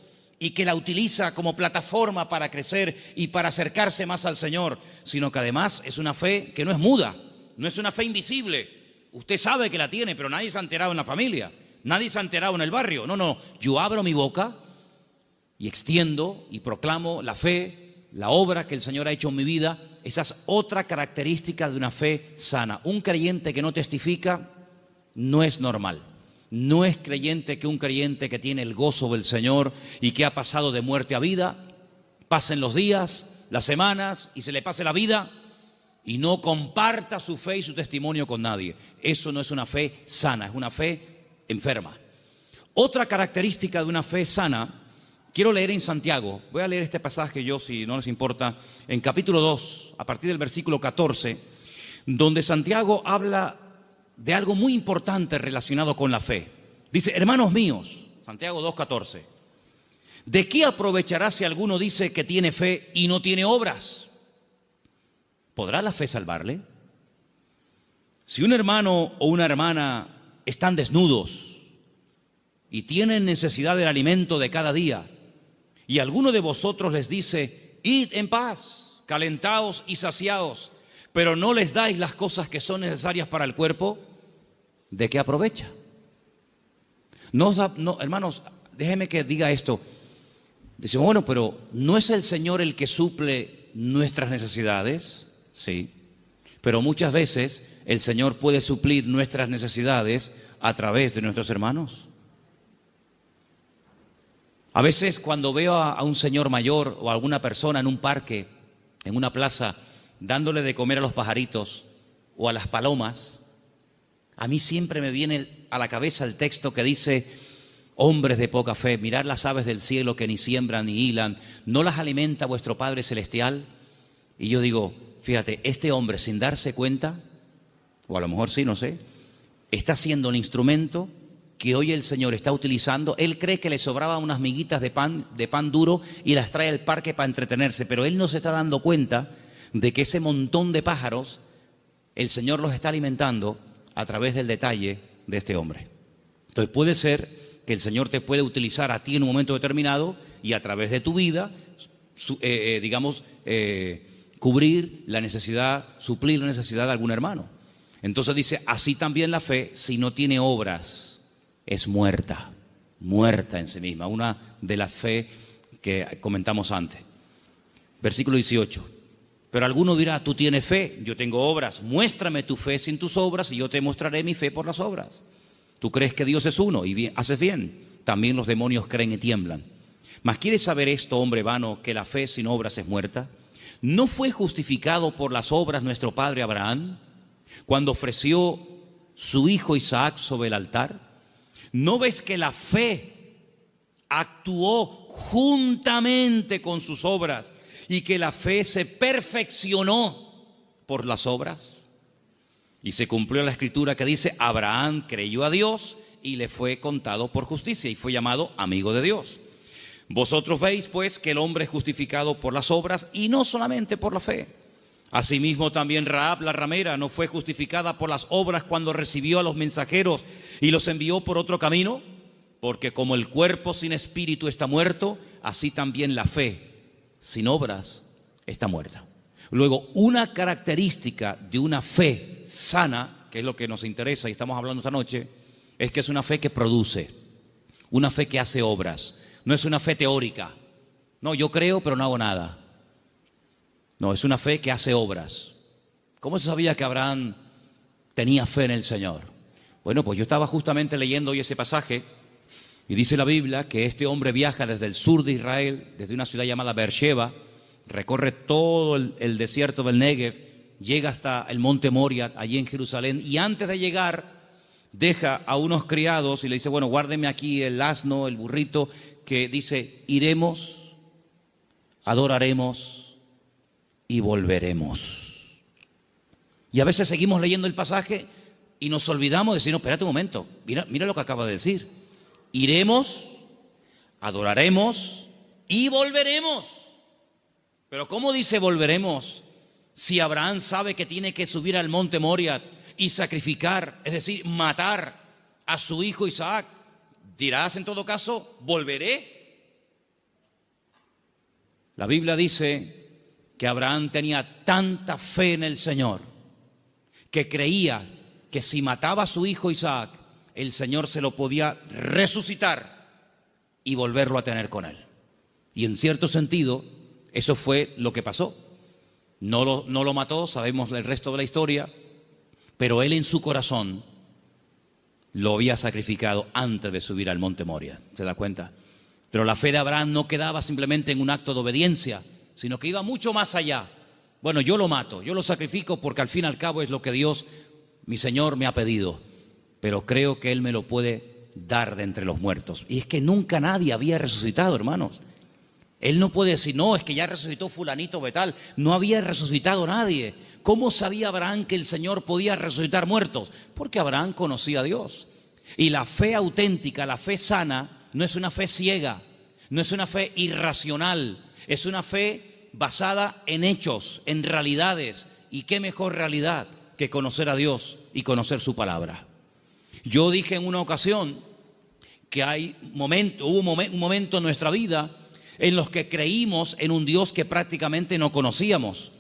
y que la utiliza como plataforma para crecer y para acercarse más al Señor, sino que además es una fe que no es muda, no es una fe invisible. Usted sabe que la tiene, pero nadie se ha enterado en la familia, nadie se ha enterado en el barrio. No, yo abro mi boca y extiendo y proclamo la fe, la obra que el Señor ha hecho en mi vida. Esa es otra característica de una fe sana. Un creyente que no testifica no es normal. No es creyente que un creyente que tiene el gozo del Señor y que ha pasado de muerte a vida, pasen los días, las semanas y se le pase la vida y no comparta su fe y su testimonio con nadie. Eso no es una fe sana, es una fe enferma. Otra característica de una fe sana, quiero leer en Santiago, voy a leer este pasaje yo, si no les importa, en capítulo 2, a partir del versículo 14, donde Santiago habla de algo muy importante relacionado con la fe. Dice, hermanos míos, Santiago 2:14, ¿de qué aprovechará si alguno dice que tiene fe y no tiene obras? ¿Podrá la fe salvarle? Si un hermano o una hermana están desnudos y tienen necesidad del alimento de cada día, y alguno de vosotros les dice, id en paz, calentaos y saciaos, pero no les dais las cosas que son necesarias para el cuerpo, ¿de qué aprovecha? No, hermanos, déjenme que diga esto. Decimos, bueno, pero ¿no es el Señor el que suple nuestras necesidades? Sí, pero muchas veces el Señor puede suplir nuestras necesidades a través de nuestros hermanos. A veces cuando veo a un señor mayor o a alguna persona en un parque, en una plaza, dándole de comer a los pajaritos o a las palomas, a mí siempre me viene a la cabeza el texto que dice, hombres de poca fe, mirad las aves del cielo que ni siembran ni hilan, ¿no las alimenta vuestro Padre Celestial? Y yo digo, fíjate, este hombre sin darse cuenta, o a lo mejor sí, no sé, está siendo un instrumento que hoy el Señor está utilizando. Él cree que le sobraban unas miguitas de pan duro y las trae al parque para entretenerse, pero él no se está dando cuenta de que ese montón de pájaros, el Señor los está alimentando a través del detalle de este hombre. Entonces puede ser que el Señor te puede utilizar a ti en un momento determinado y a través de tu vida, cubrir la necesidad, suplir la necesidad de algún hermano. Entonces dice, así también la fe, si no tiene obras, es muerta en sí misma. Una de las fe que comentamos antes. Versículo 18. Pero alguno dirá, tú tienes fe, yo tengo obras. Muéstrame tu fe sin tus obras y yo te mostraré mi fe por las obras. Tú crees que Dios es uno y bien, haces bien. También los demonios creen y tiemblan. Mas ¿quieres saber esto, hombre vano, que la fe sin obras es muerta? ¿No fue justificado por las obras nuestro padre Abraham cuando ofreció su hijo Isaac sobre el altar? ¿No ves que la fe actuó juntamente con sus obras y que la fe se perfeccionó por las obras? Y se cumplió la escritura que dice, Abraham creyó a Dios y le fue contado por justicia y fue llamado amigo de Dios. Vosotros veis pues que el hombre es justificado por las obras y no solamente por la fe. Asimismo también Rahab la ramera no fue justificada por las obras cuando recibió a los mensajeros y los envió por otro camino, porque como el cuerpo sin espíritu está muerto, así también la fe sin obras está muerta. Luego, una característica de una fe sana, que es lo que nos interesa y estamos hablando esta noche, es que es una fe que produce, una fe que hace obras. No es una fe teórica. No, yo creo pero no hago nada. No, es una fe que hace obras. ¿Cómo se sabía que Abraham tenía fe en el Señor? Bueno, pues yo estaba justamente leyendo hoy ese pasaje y dice la Biblia que este hombre viaja desde el sur de Israel, desde una ciudad llamada Beersheba, recorre todo el desierto del Negev, llega hasta el monte Moria, allí en Jerusalén, y antes de llegar deja a unos criados y le dice, bueno, guárdeme aquí el asno, el burrito, que dice, iremos, adoraremos y volveremos. Y a veces seguimos leyendo el pasaje y nos olvidamos de decir, no, espérate un momento, mira lo que acaba de decir. Iremos, adoraremos y volveremos. Pero ¿cómo dice volveremos si Abraham sabe que tiene que subir al monte Moria y sacrificar, es decir, matar a su hijo Isaac? Dirás en todo caso, volveré. La Biblia dice que Abraham tenía tanta fe en el Señor que creía que si mataba a su hijo Isaac, el Señor se lo podía resucitar y volverlo a tener con él. Y en cierto sentido, eso fue lo que pasó. No lo mató, sabemos el resto de la historia, pero él en su corazón lo había sacrificado antes de subir al monte Moria. ¿Se da cuenta? Pero la fe de Abraham no quedaba simplemente en un acto de obediencia, sino que iba mucho más allá. Bueno, yo lo mato, yo lo sacrifico porque al fin y al cabo es lo que Dios, mi Señor, me ha pedido. Pero creo que Él me lo puede dar de entre los muertos. Y es que nunca nadie había resucitado, hermanos. Él no puede decir, no, es que ya resucitó fulanito de tal. No había resucitado nadie. ¿Cómo sabía Abraham que el Señor podía resucitar muertos? Porque Abraham conocía a Dios. Y la fe auténtica, la fe sana, no es una fe ciega, no es una fe irracional, es una fe basada en hechos, en realidades. ¿Y qué mejor realidad que conocer a Dios y conocer su palabra? Yo dije en una ocasión que hubo un momento en nuestra vida en los que creímos en un Dios que prácticamente no conocíamos.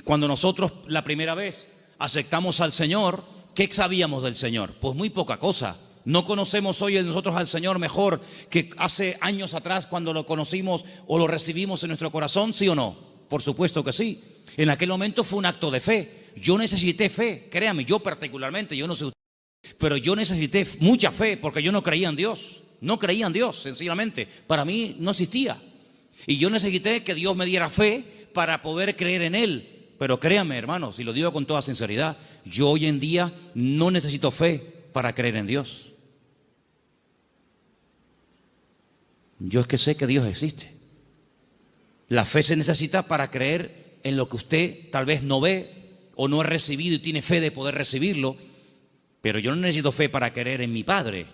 Cuando nosotros la primera vez aceptamos al Señor, ¿qué sabíamos del Señor? Pues muy poca cosa. No conocemos hoy nosotros al Señor mejor que hace años atrás cuando lo conocimos o lo recibimos en nuestro corazón, ¿sí o no? Por supuesto que sí. En aquel momento fue un acto de fe. Yo necesité fe, créame, yo particularmente, yo no sé usted, pero yo necesité mucha fe porque yo no creía en Dios. No creía en Dios, sencillamente. Para mí no existía. Y yo necesité que Dios me diera fe para poder creer en Él. Pero créanme, hermanos, y lo digo con toda sinceridad, yo hoy en día no necesito fe para creer en Dios. Yo es que sé que Dios existe. La fe se necesita para creer en lo que usted tal vez no ve o no ha recibido y tiene fe de poder recibirlo. Pero yo no necesito fe para creer en mi Padre.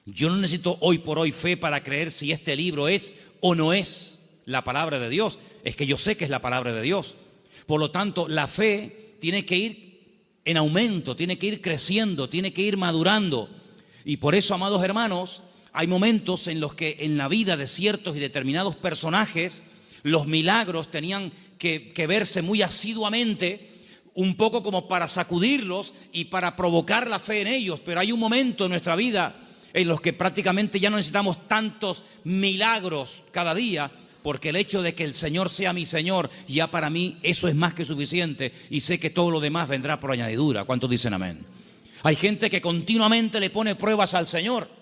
Yo no necesito hoy por hoy fe para creer si este libro es o no es la palabra de Dios. Es que yo sé que es la palabra de Dios. Por lo tanto, la fe tiene que ir en aumento, tiene que ir creciendo, tiene que ir madurando. Y por eso, amados hermanos, hay momentos en los que en la vida de ciertos y determinados personajes los milagros tenían que verse muy asiduamente, un poco como para sacudirlos y para provocar la fe en ellos. Pero hay un momento en nuestra vida en los que prácticamente ya no necesitamos tantos milagros cada día, porque el hecho de que el Señor sea mi Señor, ya para mí eso es más que suficiente y sé que todo lo demás vendrá por añadidura. ¿Cuántos dicen amén? Hay gente que continuamente le pone pruebas al Señor.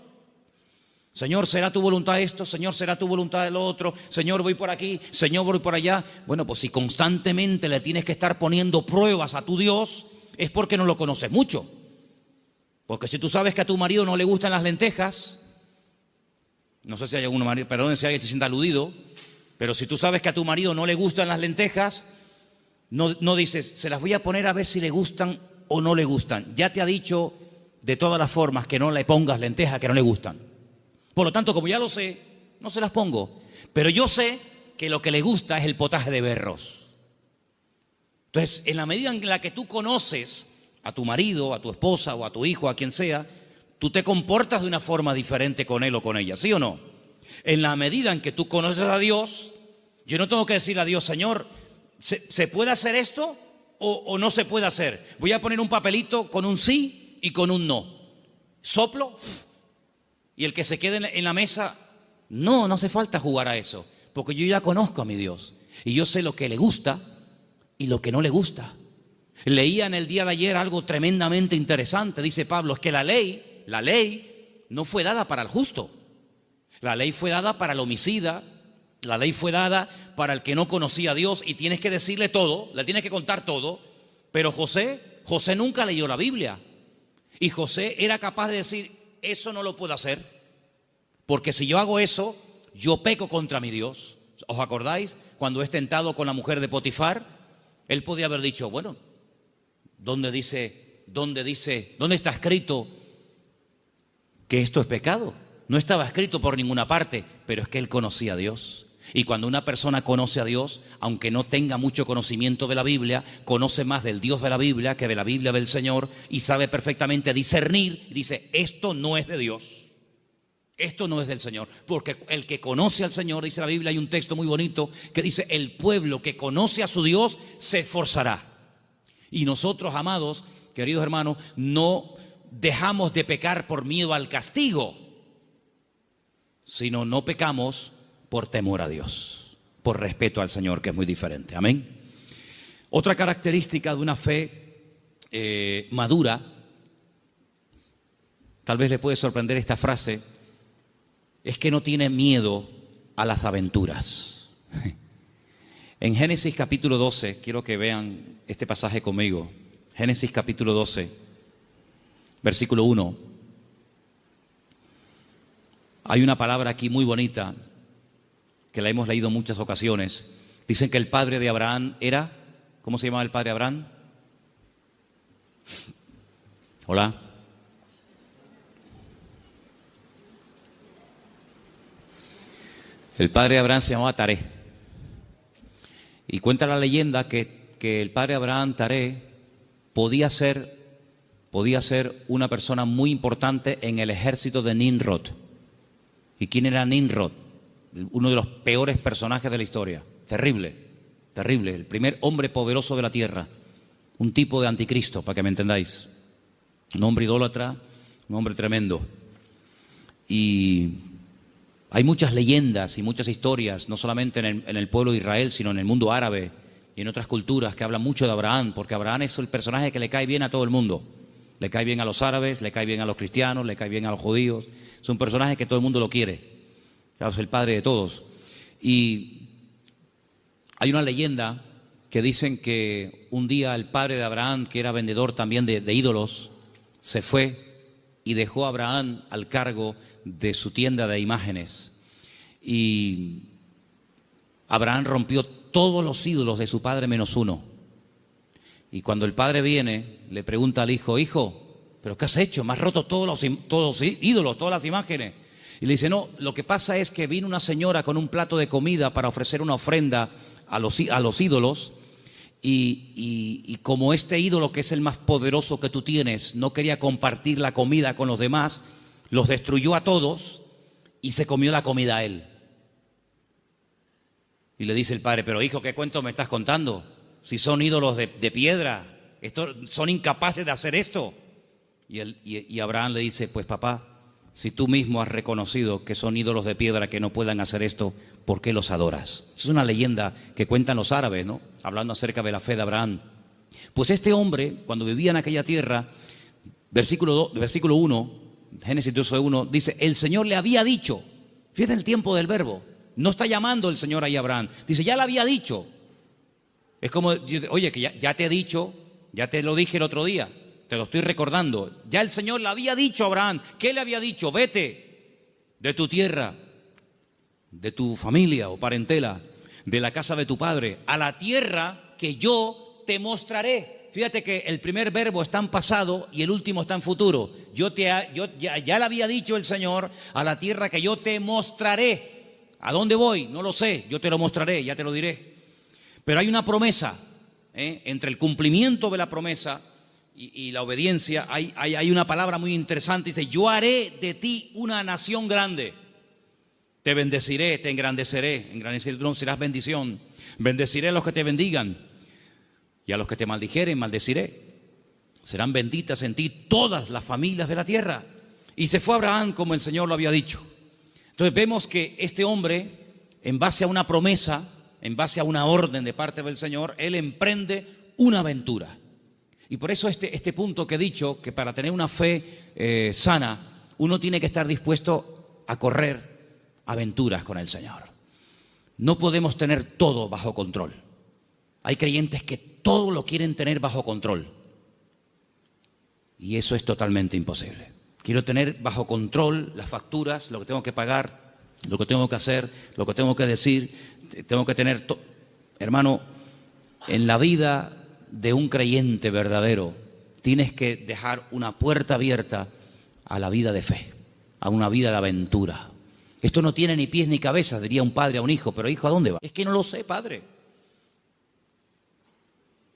Señor, ¿será tu voluntad esto? Señor, ¿será tu voluntad lo otro? Señor, voy por aquí, Señor, voy por allá. Bueno, pues si constantemente le tienes que estar poniendo pruebas a tu Dios, es porque no lo conoces mucho. Porque si tú sabes que a tu marido no le gustan las lentejas, no sé si hay algún marido, perdón si alguien se sienta aludido, pero si tú sabes que a tu marido no le gustan las lentejas, no dices, se las voy a poner a ver si le gustan o no le gustan. Ya te ha dicho de todas las formas que no le pongas lentejas que no le gustan. Por lo tanto, como ya lo sé, no se las pongo. Pero yo sé que lo que le gusta es el potaje de berros. Entonces, en la medida en la que tú conoces a tu marido, a tu esposa o a tu hijo, a quien sea, tú te comportas de una forma diferente con él o con ella, ¿sí o no? En la medida en que tú conoces a Dios, yo no tengo que decirle a Dios, Señor, ¿se puede hacer esto o no se puede hacer? Voy a poner un papelito con un sí y con un no. Soplo y el que se quede en la mesa, no hace falta jugar a eso, porque yo ya conozco a mi Dios y yo sé lo que le gusta y lo que no le gusta. Leía en el día de ayer algo tremendamente interesante. Dice Pablo, es que la ley no fue dada para el justo. La ley fue dada para el homicida. La ley fue dada para el que no conocía a Dios y tienes que decirle todo, le tienes que contar todo. Pero José nunca leyó la Biblia. Y José era capaz de decir, eso no lo puedo hacer, porque si yo hago eso, yo peco contra mi Dios. ¿Os acordáis? Cuando es tentado con la mujer de Potifar, él podía haber dicho, bueno, ¿dónde está escrito que esto es pecado? No estaba escrito por ninguna parte, pero es que él conocía a Dios. Y cuando una persona conoce a Dios, aunque no tenga mucho conocimiento de la Biblia, conoce más del Dios de la Biblia que de la Biblia del Señor y sabe perfectamente discernir, dice, esto no es de Dios, esto no es del Señor. Porque el que conoce al Señor, dice la Biblia, hay un texto muy bonito que dice, el pueblo que conoce a su Dios se esforzará. Y nosotros, amados, queridos hermanos, no dejamos de pecar por miedo al castigo, sino no pecamos por temor a Dios, por respeto al Señor, que es muy diferente. Amén. Otra característica de una fe madura, tal vez le puede sorprender esta frase, es que no tiene miedo a las aventuras. En Génesis capítulo 12, quiero que vean este pasaje conmigo. Génesis capítulo 12, versículo 1. Hay una palabra aquí muy bonita que la hemos leído en muchas ocasiones. Dicen que el padre de Abraham era, ¿cómo se llamaba el padre de Abraham? Hola. El padre de Abraham se llamaba Taré. Y cuenta la leyenda que el padre de Abraham, Taré, podía ser una persona muy importante en el ejército de Nimrod. ¿Y quién era Nimrod? Uno de los peores personajes de la historia. Terrible, terrible. El primer hombre poderoso de la tierra. Un tipo de anticristo, para que me entendáis. Un hombre idólatra, un hombre tremendo. Y hay muchas leyendas y muchas historias, no solamente en el pueblo de Israel, sino en el mundo árabe y en otras culturas que hablan mucho de Abraham, porque Abraham es el personaje que le cae bien a todo el mundo. Le cae bien a los árabes, le cae bien a los cristianos, le cae bien a los judíos. Es un personaje que todo el mundo lo quiere. Es el padre de todos. Y hay una leyenda que dicen que un día el padre de Abraham, que era vendedor también de ídolos, se fue y dejó a Abraham al cargo de su tienda de imágenes. Y Abraham rompió todos los ídolos de su padre menos uno. Y cuando el padre viene, le pregunta al hijo, hijo, ¿pero qué has hecho? Me has roto todos los ídolos, todas las imágenes. Y le dice, no, lo que pasa es que vino una señora con un plato de comida para ofrecer una ofrenda a los ídolos y como este ídolo, que es el más poderoso que tú tienes, no quería compartir la comida con los demás, los destruyó a todos y se comió la comida a él. Y le dice el padre, pero hijo, ¿qué cuento me estás contando? Si son ídolos de piedra, son incapaces de hacer esto. Y Abraham le dice, pues papá, si tú mismo has reconocido que son ídolos de piedra que no puedan hacer esto, ¿por qué los adoras? Es una leyenda que cuentan los árabes, ¿no? Hablando acerca de la fe de Abraham. Pues este hombre, cuando vivía en aquella tierra, versículo 1, Génesis 12:1, dice, el Señor le había dicho, fíjate el tiempo del verbo, no está llamando el Señor ahí a Abraham, dice, ya le había dicho. Es como, oye, que ya te he dicho, ya te lo dije el otro día, te lo estoy recordando. Ya el Señor le había dicho a Abraham. ¿Qué le había dicho? Vete de tu tierra, de tu familia o parentela, de la casa de tu padre, a la tierra que yo te mostraré. Fíjate que el primer verbo está en pasado y el último está en futuro. Ya le había dicho el Señor, a la tierra que yo te mostraré. ¿A dónde voy? No lo sé, yo te lo mostraré, ya te lo diré. Pero hay una promesa, entre el cumplimiento de la promesa y la obediencia, hay una palabra muy interesante, dice, yo haré de ti una nación grande, te bendeciré, te engrandeceré serás bendición, bendeciré a los que te bendigan y a los que te maldijeren, maldeciré, serán benditas en ti todas las familias de la tierra. Y se fue Abraham como el Señor lo había dicho. Entonces vemos que este hombre, en base a una promesa, en base a una orden de parte del Señor, él emprende una aventura. Y por eso este punto que he dicho, que para tener una fe sana, uno tiene que estar dispuesto a correr aventuras con el Señor. No podemos tener todo bajo control. Hay creyentes que todo lo quieren tener bajo control. Y eso es totalmente imposible. Quiero tener bajo control las facturas, lo que tengo que pagar, lo que tengo que hacer, lo que tengo que decir. Tengo que tener... Hermano, en la vida de un creyente verdadero, tienes que dejar una puerta abierta a la vida de fe, a una vida de aventura. Esto no tiene ni pies ni cabeza, diría un padre a un hijo, pero hijo, ¿a dónde va? Es que no lo sé, padre.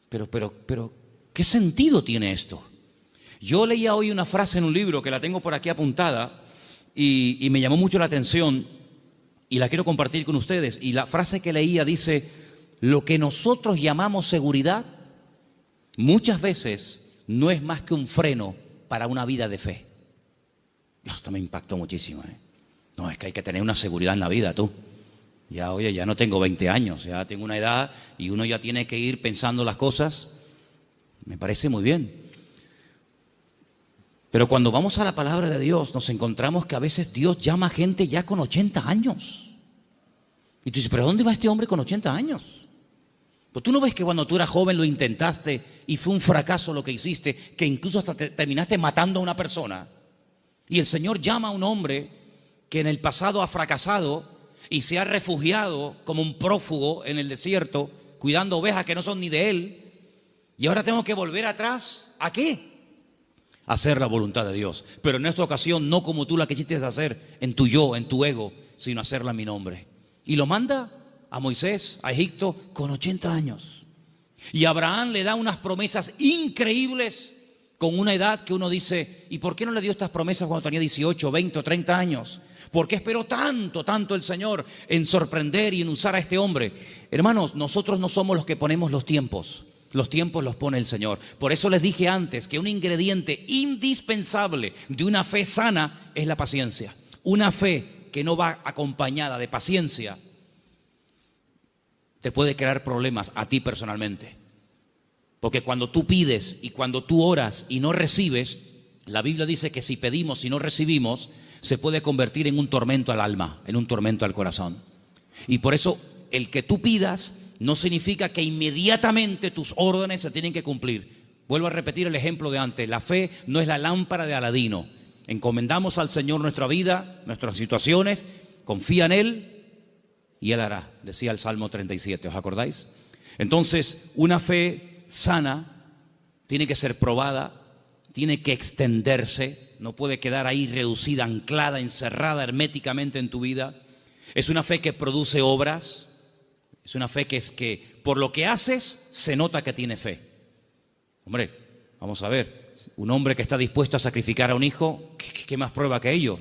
Pero, ¿qué sentido tiene esto? Yo leía hoy una frase en un libro que la tengo por aquí apuntada y me llamó mucho la atención y la quiero compartir con ustedes. Y la frase que leía dice: lo que nosotros llamamos seguridad muchas veces no es más que un freno para una vida de fe. Esto me impactó muchísimo, ¿eh? No, es que hay que tener una seguridad en la vida, tú. Ya, oye, ya no tengo 20 años, ya tengo una edad y uno ya tiene que ir pensando las cosas. Me parece muy bien. Pero cuando vamos a la palabra de Dios, nos encontramos que a veces Dios llama a gente ya con 80 años. Y tú dices, ¿pero dónde va este hombre con 80 años? Pues tú no ves que cuando tú eras joven lo intentaste y fue un fracaso lo que hiciste, que incluso hasta terminaste matando a una persona. Y el Señor llama a un hombre que en el pasado ha fracasado y se ha refugiado como un prófugo en el desierto, cuidando ovejas que no son ni de él. Y ahora tengo que volver atrás. ¿A qué? A hacer la voluntad de Dios. Pero en esta ocasión no como tú la quisiste hacer, en tu yo, en tu ego, sino hacerla en mi nombre. Y lo manda a Moisés, a Egipto, con 80 años. Y Abraham le da unas promesas increíbles con una edad que uno dice, ¿y por qué no le dio estas promesas cuando tenía 18, 20 o 30 años? ¿Por qué esperó tanto el Señor en sorprender y en usar a este hombre? Hermanos, nosotros no somos los que ponemos los tiempos los pone el Señor. Por eso les dije antes que un ingrediente indispensable de una fe sana es la paciencia. Una fe que no va acompañada de paciencia te puede crear problemas a ti personalmente. Porque cuando tú pides y cuando tú oras y no recibes, la Biblia dice que si pedimos y no recibimos, se puede convertir en un tormento al alma, en un tormento al corazón. Y por eso el que tú pidas no significa que inmediatamente tus órdenes se tienen que cumplir. Vuelvo a repetir el ejemplo de antes. La fe no es la lámpara de Aladino. Encomendamos al Señor nuestra vida, nuestras situaciones, confía en Él y Él hará, decía el Salmo 37, ¿os acordáis? Entonces, una fe sana tiene que ser probada, tiene que extenderse, no puede quedar ahí reducida, anclada, encerrada herméticamente en tu vida. Es una fe que produce obras, es una fe que es que por lo que haces se nota que tiene fe. Hombre, vamos a ver, un hombre que está dispuesto a sacrificar a un hijo, ¿qué más prueba que ello?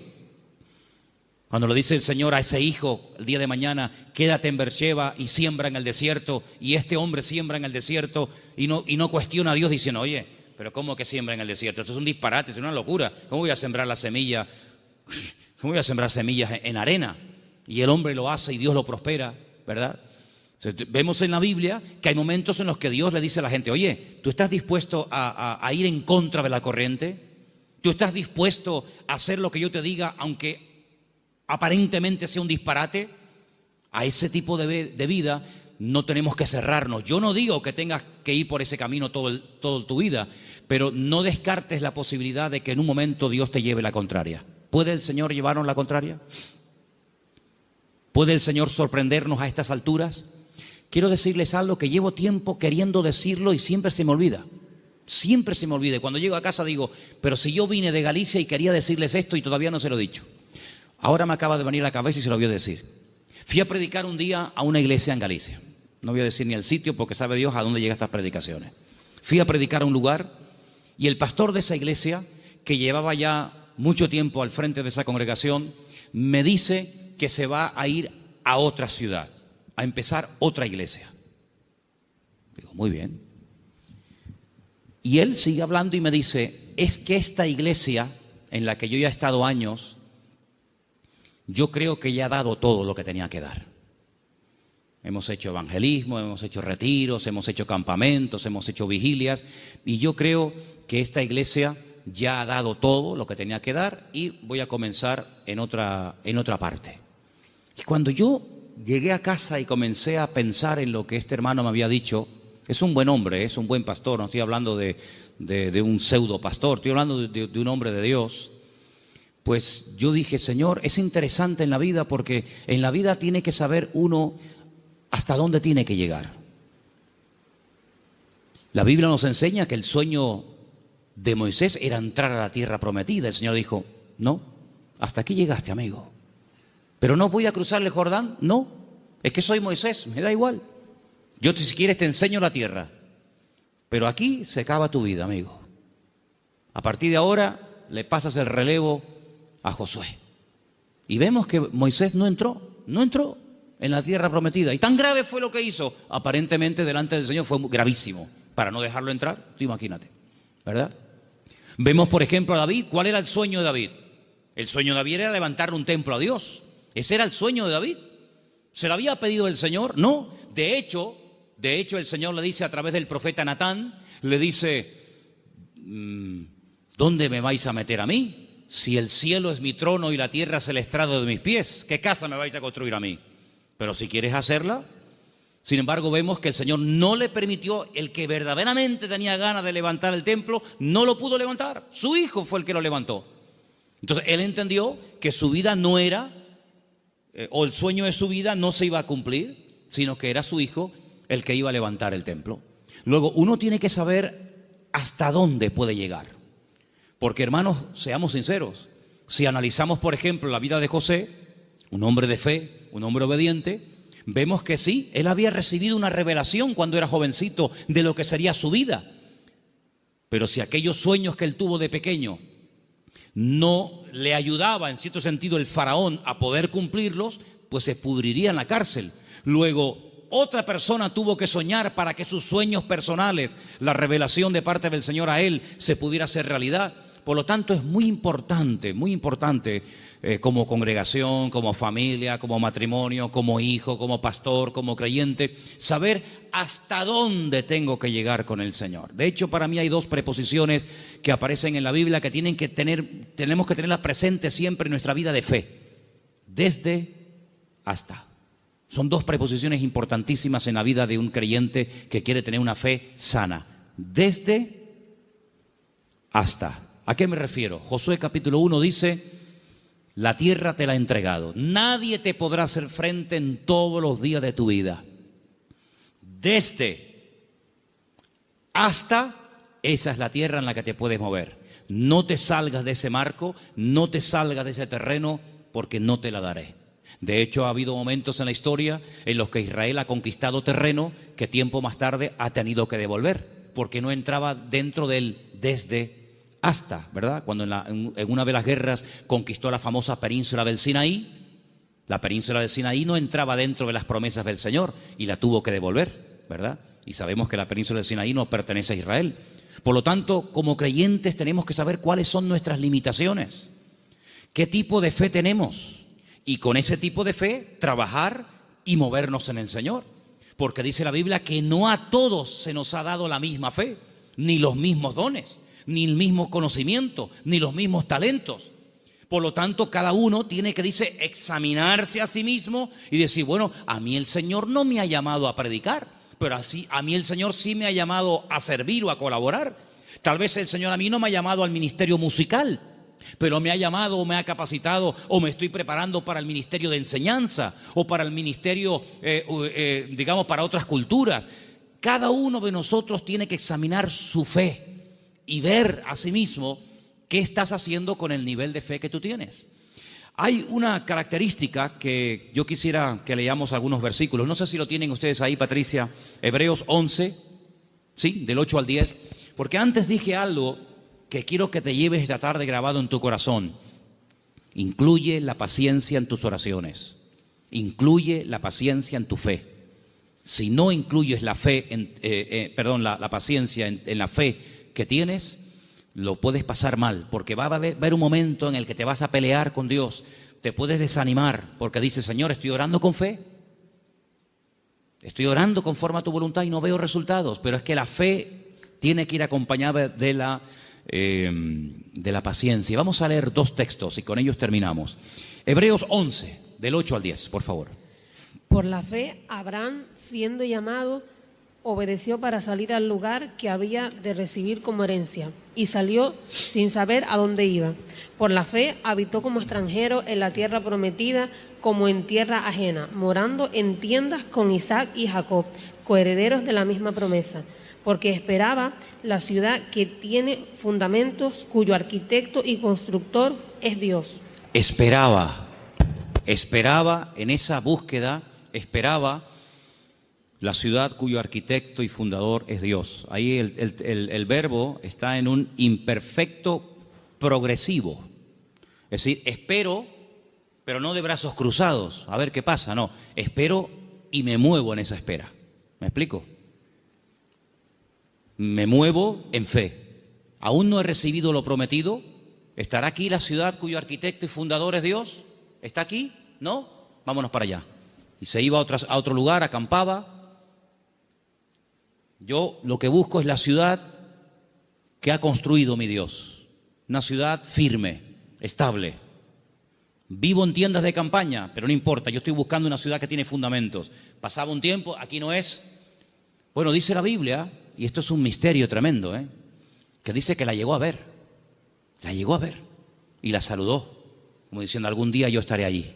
Cuando le dice el Señor a ese hijo el día de mañana, quédate en Beersheba y siembra en el desierto, y este hombre siembra en el desierto y no cuestiona a Dios diciendo, oye, pero ¿cómo que siembra en el desierto? Esto es un disparate, es una locura. ¿Cómo voy a sembrar la semilla? ¿Cómo voy a sembrar semillas en arena? Y el hombre lo hace y Dios lo prospera, ¿verdad? Vemos en la Biblia que hay momentos en los que Dios le dice a la gente, oye, ¿tú estás dispuesto a ir en contra de la corriente? ¿Tú estás dispuesto a hacer lo que yo te diga, aunque aparentemente sea un disparate? A ese tipo de vida no tenemos que cerrarnos. Yo no digo que tengas que ir por ese camino toda tu vida, pero no descartes la posibilidad de que en un momento Dios te lleve la contraria. ¿Puede el Señor llevarnos la contraria? ¿Puede el Señor sorprendernos a estas alturas? Quiero decirles algo que llevo tiempo queriendo decirlo y siempre se me olvida. Siempre se me olvida. Y cuando llego a casa digo, pero si yo vine de Galicia y quería decirles esto y todavía no se lo he dicho. Ahora me acaba de venir a la cabeza y se lo voy a decir. Fui a predicar un día a una iglesia en Galicia. No voy a decir ni el sitio porque sabe Dios a dónde llegan estas predicaciones. Fui a predicar a un lugar y el pastor de esa iglesia, que llevaba ya mucho tiempo al frente de esa congregación, me dice que se va a ir a otra ciudad, a empezar otra iglesia. Digo, muy bien. Y él sigue hablando y me dice, es que esta iglesia en la que yo ya he estado años, yo creo que ya ha dado todo lo que tenía que dar. Hemos hecho evangelismo, hemos hecho retiros, hemos hecho campamentos, hemos hecho vigilias, y yo creo que esta iglesia ya ha dado todo lo que tenía que dar, y voy a comenzar en otra parte. Y cuando yo llegué a casa y comencé a pensar en lo que este hermano me había dicho, es un buen hombre, es un buen pastor, no estoy hablando de un pseudo pastor, estoy hablando de un hombre de Dios. Pues yo dije, Señor, es interesante en la vida, porque en la vida tiene que saber uno hasta dónde tiene que llegar. La Biblia nos enseña que el sueño de Moisés era entrar a la tierra prometida. El Señor dijo, no, hasta aquí llegaste, amigo. Pero no voy a cruzar el Jordán, no, es que soy Moisés, me da igual. Yo si quieres te enseño la tierra, pero aquí se acaba tu vida, amigo. A partir de ahora le pasas el relevo a Josué. Y vemos que Moisés no entró en la tierra prometida. Y tan grave fue lo que hizo, aparentemente delante del Señor fue gravísimo, para no dejarlo entrar, tú imagínate, ¿verdad? Vemos, por ejemplo, a David. ¿Cuál era el sueño de David? El sueño de David era levantarle un templo a Dios. Ese era el sueño de David. ¿Se lo había pedido el Señor? No. De hecho, el Señor le dice a través del profeta Natán, le dice, ¿dónde me vais a meter a mí? Si el cielo es mi trono y la tierra es el estrado de mis pies, ¿qué casa me vais a construir a mí? Pero si quieres hacerla. Sin embargo, vemos que el Señor no le permitió. El que verdaderamente tenía ganas de levantar el templo, no lo pudo levantar. Su hijo fue el que lo levantó. Entonces, él entendió que su vida no era, o el sueño de su vida no se iba a cumplir, sino que era su hijo el que iba a levantar el templo. Luego, uno tiene que saber hasta dónde puede llegar. Porque, hermanos, seamos sinceros. Si analizamos, por ejemplo, la vida de José, un hombre de fe, un hombre obediente, vemos que sí, él había recibido una revelación cuando era jovencito de lo que sería su vida. Pero si aquellos sueños que él tuvo de pequeño no le ayudaba, en cierto sentido, el faraón a poder cumplirlos, pues se pudriría en la cárcel. Luego, otra persona tuvo que soñar para que sus sueños personales, la revelación de parte del Señor a él, se pudiera hacer realidad. Por lo tanto, es muy importante como congregación, como familia, como matrimonio, como hijo, como pastor, como creyente, saber hasta dónde tengo que llegar con el Señor. De hecho, para mí hay dos preposiciones que aparecen en la Biblia que tenemos que tenerlas presentes siempre en nuestra vida de fe. Desde, hasta. Son dos preposiciones importantísimas en la vida de un creyente que quiere tener una fe sana. Desde, hasta. ¿A qué me refiero? Josué capítulo 1 dice, la tierra te la he entregado. Nadie te podrá hacer frente en todos los días de tu vida. Desde, hasta, esa es la tierra en la que te puedes mover. No te salgas de ese marco, no te salgas de ese terreno, porque no te la daré. De hecho, ha habido momentos en la historia en los que Israel ha conquistado terreno que tiempo más tarde ha tenido que devolver, porque no entraba dentro del desde, hasta, ¿verdad? Cuando en una de las guerras conquistó la famosa península del Sinaí, la península del Sinaí no entraba dentro de las promesas del Señor y la tuvo que devolver, ¿verdad? Y sabemos que la península del Sinaí no pertenece a Israel. Por lo tanto, como creyentes tenemos que saber cuáles son nuestras limitaciones, qué tipo de fe tenemos, y con ese tipo de fe trabajar y movernos en el Señor. Porque dice la Biblia que no a todos se nos ha dado la misma fe, ni los mismos dones, ni el mismo conocimiento, ni los mismos talentos. Por lo tanto, cada uno tiene que, dice, examinarse a sí mismo y decir, bueno, a mí el Señor no me ha llamado a predicar, pero así a mí el Señor sí me ha llamado a servir o a colaborar. Tal vez el Señor a mí no me ha llamado al ministerio musical, pero me ha llamado o me ha capacitado o me estoy preparando para el ministerio de enseñanza o para el ministerio, digamos, para otras culturas. Cada uno de nosotros tiene que examinar su fe y ver a sí mismo qué estás haciendo con el nivel de fe que tú tienes. Hay una característica que yo quisiera que leamos algunos versículos. No sé si lo tienen ustedes ahí, Patricia. Hebreos 11, ¿sí? Del 8 al 10. Porque antes dije algo que quiero que te lleves esta tarde grabado en tu corazón. Incluye la paciencia en tus oraciones. Incluye la paciencia en tu fe. Si no incluyes la fe, la paciencia en la fe que tienes, lo puedes pasar mal, porque va a haber un momento en el que te vas a pelear con Dios, te puedes desanimar, porque dices, Señor, estoy orando con fe, Estoy orando conforme a tu voluntad y no veo resultados, pero es que la fe tiene que ir acompañada de la paciencia. Vamos a leer 2 textos y con ellos terminamos. Hebreos 11, del 8 al 10, por favor. Por la fe, Abraham, siendo llamado, obedeció para salir al lugar que había de recibir como herencia, y salió sin saber a dónde iba. Por la fe, habitó como extranjero en la tierra prometida, como en tierra ajena, morando en tiendas con Isaac y Jacob, coherederos de la misma promesa, porque esperaba la ciudad que tiene fundamentos, cuyo arquitecto y constructor es Dios. Esperaba en esa búsqueda, esperaba la ciudad cuyo arquitecto y fundador es Dios. Ahí el verbo está en un imperfecto progresivo. Es decir, espero, pero no de brazos cruzados, a ver qué pasa. No, espero y me muevo en esa espera. ¿Me explico? Me muevo en fe. Aún no he recibido lo prometido. ¿Estará aquí la ciudad cuyo arquitecto y fundador es Dios? ¿Está aquí? ¿No? Vámonos para allá. Y se iba a otro lugar, acampaba. Yo lo que busco es la ciudad que ha construido mi Dios. Una ciudad firme, estable. Vivo en tiendas de campaña, pero no importa, yo estoy buscando una ciudad que tiene fundamentos. Pasaba un tiempo, aquí no es. Bueno, dice la Biblia, y esto es un misterio tremendo, que dice que la llegó a ver. La llegó a ver y la saludó, como diciendo, algún día yo estaré allí.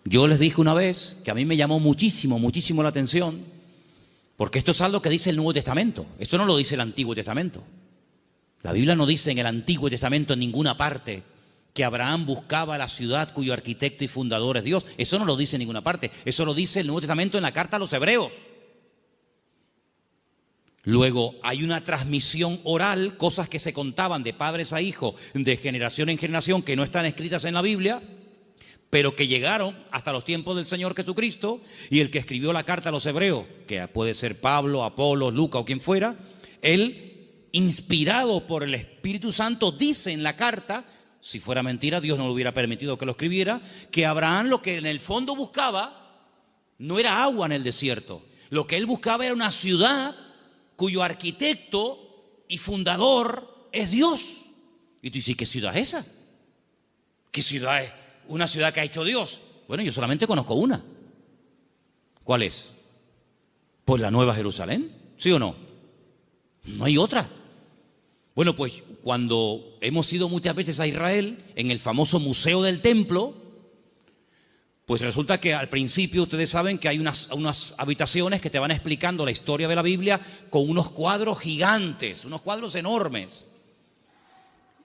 Yo les dije una vez que a mí me llamó muchísimo la atención, porque esto es algo que dice el Nuevo Testamento. Eso no lo dice el Antiguo Testamento. La Biblia no dice en el Antiguo Testamento en ninguna parte que Abraham buscaba la ciudad cuyo arquitecto y fundador es Dios. Eso no lo dice en ninguna parte. Eso lo dice el Nuevo Testamento en la carta a los Hebreos. Luego hay una transmisión oral, cosas que se contaban de padres a hijos, de generación en generación, que no están escritas en la Biblia, pero que llegaron hasta los tiempos del Señor Jesucristo, y el que escribió la carta a los Hebreos, que puede ser Pablo, Apolo, Lucas o quien fuera, él, inspirado por el Espíritu Santo, dice en la carta, si fuera mentira, Dios no le hubiera permitido que lo escribiera, que Abraham lo que en el fondo buscaba no era agua en el desierto. Lo que él buscaba era una ciudad cuyo arquitecto y fundador es Dios. Y tú dices, ¿qué ciudad es esa? ¿Qué ciudad es? ¿Una ciudad que ha hecho Dios? Bueno, yo solamente conozco una. ¿Cuál es? Pues la Nueva Jerusalén, ¿sí o no? No hay otra. Bueno, pues cuando hemos ido muchas veces a Israel, en el famoso Museo del Templo, pues resulta que al principio ustedes saben que hay unas habitaciones que te van explicando la historia de la Biblia con unos cuadros gigantes, unos cuadros enormes.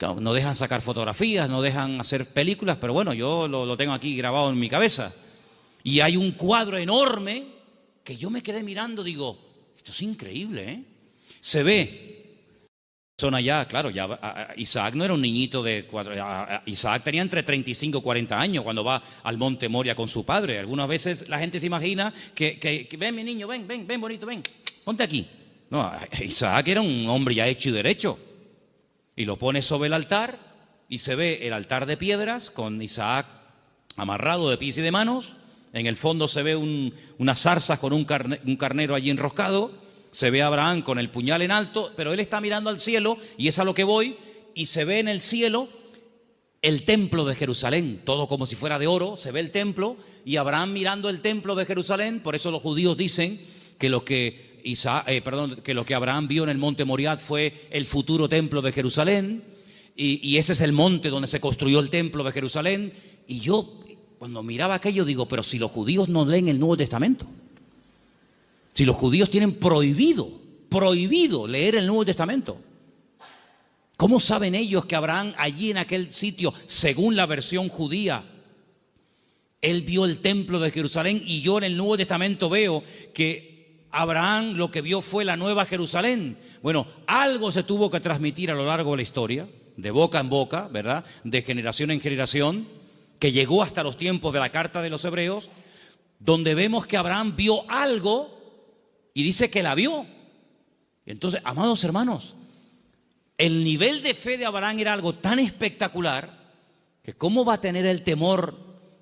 No dejan sacar fotografías, no dejan hacer películas, pero bueno, yo lo tengo aquí grabado en mi cabeza. Y hay un cuadro enorme que yo me quedé mirando, digo, esto es increíble, Se ve. Son allá, claro, ya Isaac no era un niñito de 4, Isaac tenía entre 35 y 40 años cuando va al monte Moria con su padre. Algunas veces la gente se imagina que ven mi niño, ven bonito, ven, ponte aquí. No, Isaac era un hombre ya hecho y derecho. Y lo pone sobre el altar y se ve el altar de piedras con Isaac amarrado de pies y de manos. En el fondo se ve unas zarzas con un carnero allí enroscado. Se ve a Abraham con el puñal en alto, pero él está mirando al cielo y es a lo que voy. Y se ve en el cielo el templo de Jerusalén, todo como si fuera de oro. Se ve el templo y Abraham mirando el templo de Jerusalén. Por eso los judíos dicen que lo que Abraham vio en el monte Moriah fue el futuro templo de Jerusalén, y ese es el monte donde se construyó el templo de Jerusalén. Y yo cuando miraba aquello digo, pero si los judíos no leen el Nuevo Testamento, si los judíos tienen prohibido leer el Nuevo Testamento, ¿cómo saben ellos que Abraham allí en aquel sitio, según la versión judía, él vio el templo de Jerusalén? Y yo en el Nuevo Testamento veo que Abraham lo que vio fue la Nueva Jerusalén. Bueno, algo se tuvo que transmitir a lo largo de la historia, de boca en boca, ¿verdad? De generación en generación, que llegó hasta los tiempos de la carta de los Hebreos, donde vemos que Abraham vio algo y dice que la vio. Entonces, amados hermanos, el nivel de fe de Abraham era algo tan espectacular que ¿cómo va a tener el temor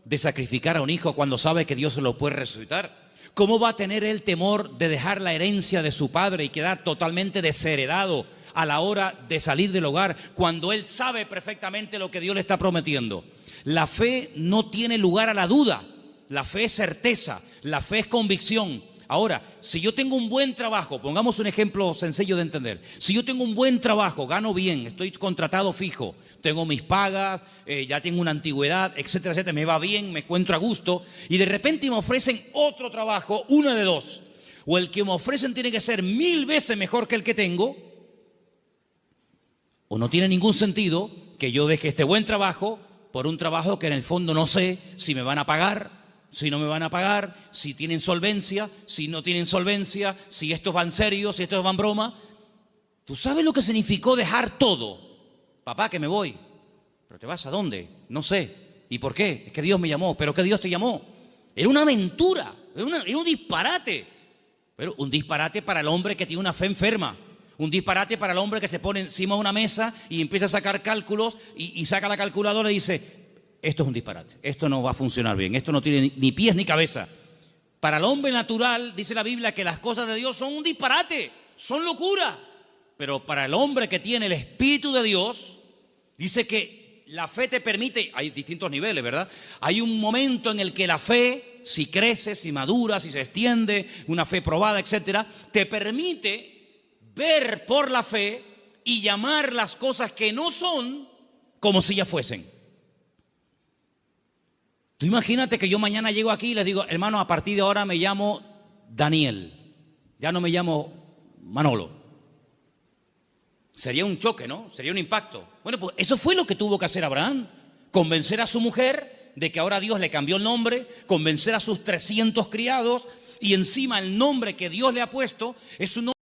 de sacrificar a un hijo cuando sabe que Dios se lo puede resucitar? ¿cómo va a tener él temor de dejar la herencia de su padre y quedar totalmente desheredado a la hora de salir del hogar, cuando él sabe perfectamente lo que Dios le está prometiendo? La fe no tiene lugar a la duda. La fe es certeza, la fe es convicción. Ahora, si yo tengo un buen trabajo, pongamos un ejemplo sencillo de entender. Si yo tengo un buen trabajo, gano bien, estoy contratado fijo, tengo mis pagas, ya tengo una antigüedad, etcétera, etcétera, me va bien, me encuentro a gusto, y de repente me ofrecen otro trabajo, una de dos. O el que me ofrecen tiene que ser 1000 veces mejor que el que tengo, o no tiene ningún sentido que yo deje este buen trabajo por un trabajo que en el fondo no sé si me van a pagar, si no me van a pagar, si tienen solvencia, si no tienen solvencia, si estos van serios, si estos van broma. ¿Tú sabes lo que significó dejar todo? Papá, que me voy. ¿Pero te vas a dónde? No sé. ¿Y por qué? Es que Dios me llamó. ¿Pero qué Dios te llamó? Era una aventura, era un disparate. Pero un disparate para el hombre que tiene una fe enferma. Un disparate para el hombre que se pone encima de una mesa y empieza a sacar cálculos y saca la calculadora y dice: esto es un disparate, esto no va a funcionar bien, esto no tiene ni pies ni cabeza. Para el hombre natural, dice la Biblia, que las cosas de Dios son un disparate, son locura. Pero para el hombre que tiene el Espíritu de Dios, dice que la fe te permite, hay distintos niveles, ¿verdad? Hay un momento en el que la fe, si crece, si madura, si se extiende, una fe probada, etcétera, te permite ver por la fe y llamar las cosas que no son como si ya fuesen. Tú imagínate que yo mañana llego aquí y les digo: hermano, a partir de ahora me llamo Daniel, ya no me llamo Manolo. Sería un choque, ¿no? Sería un impacto. Bueno, pues eso fue lo que tuvo que hacer Abraham: convencer a su mujer de que ahora Dios le cambió el nombre, convencer a sus 300 criados, y encima el nombre que Dios le ha puesto es un nombre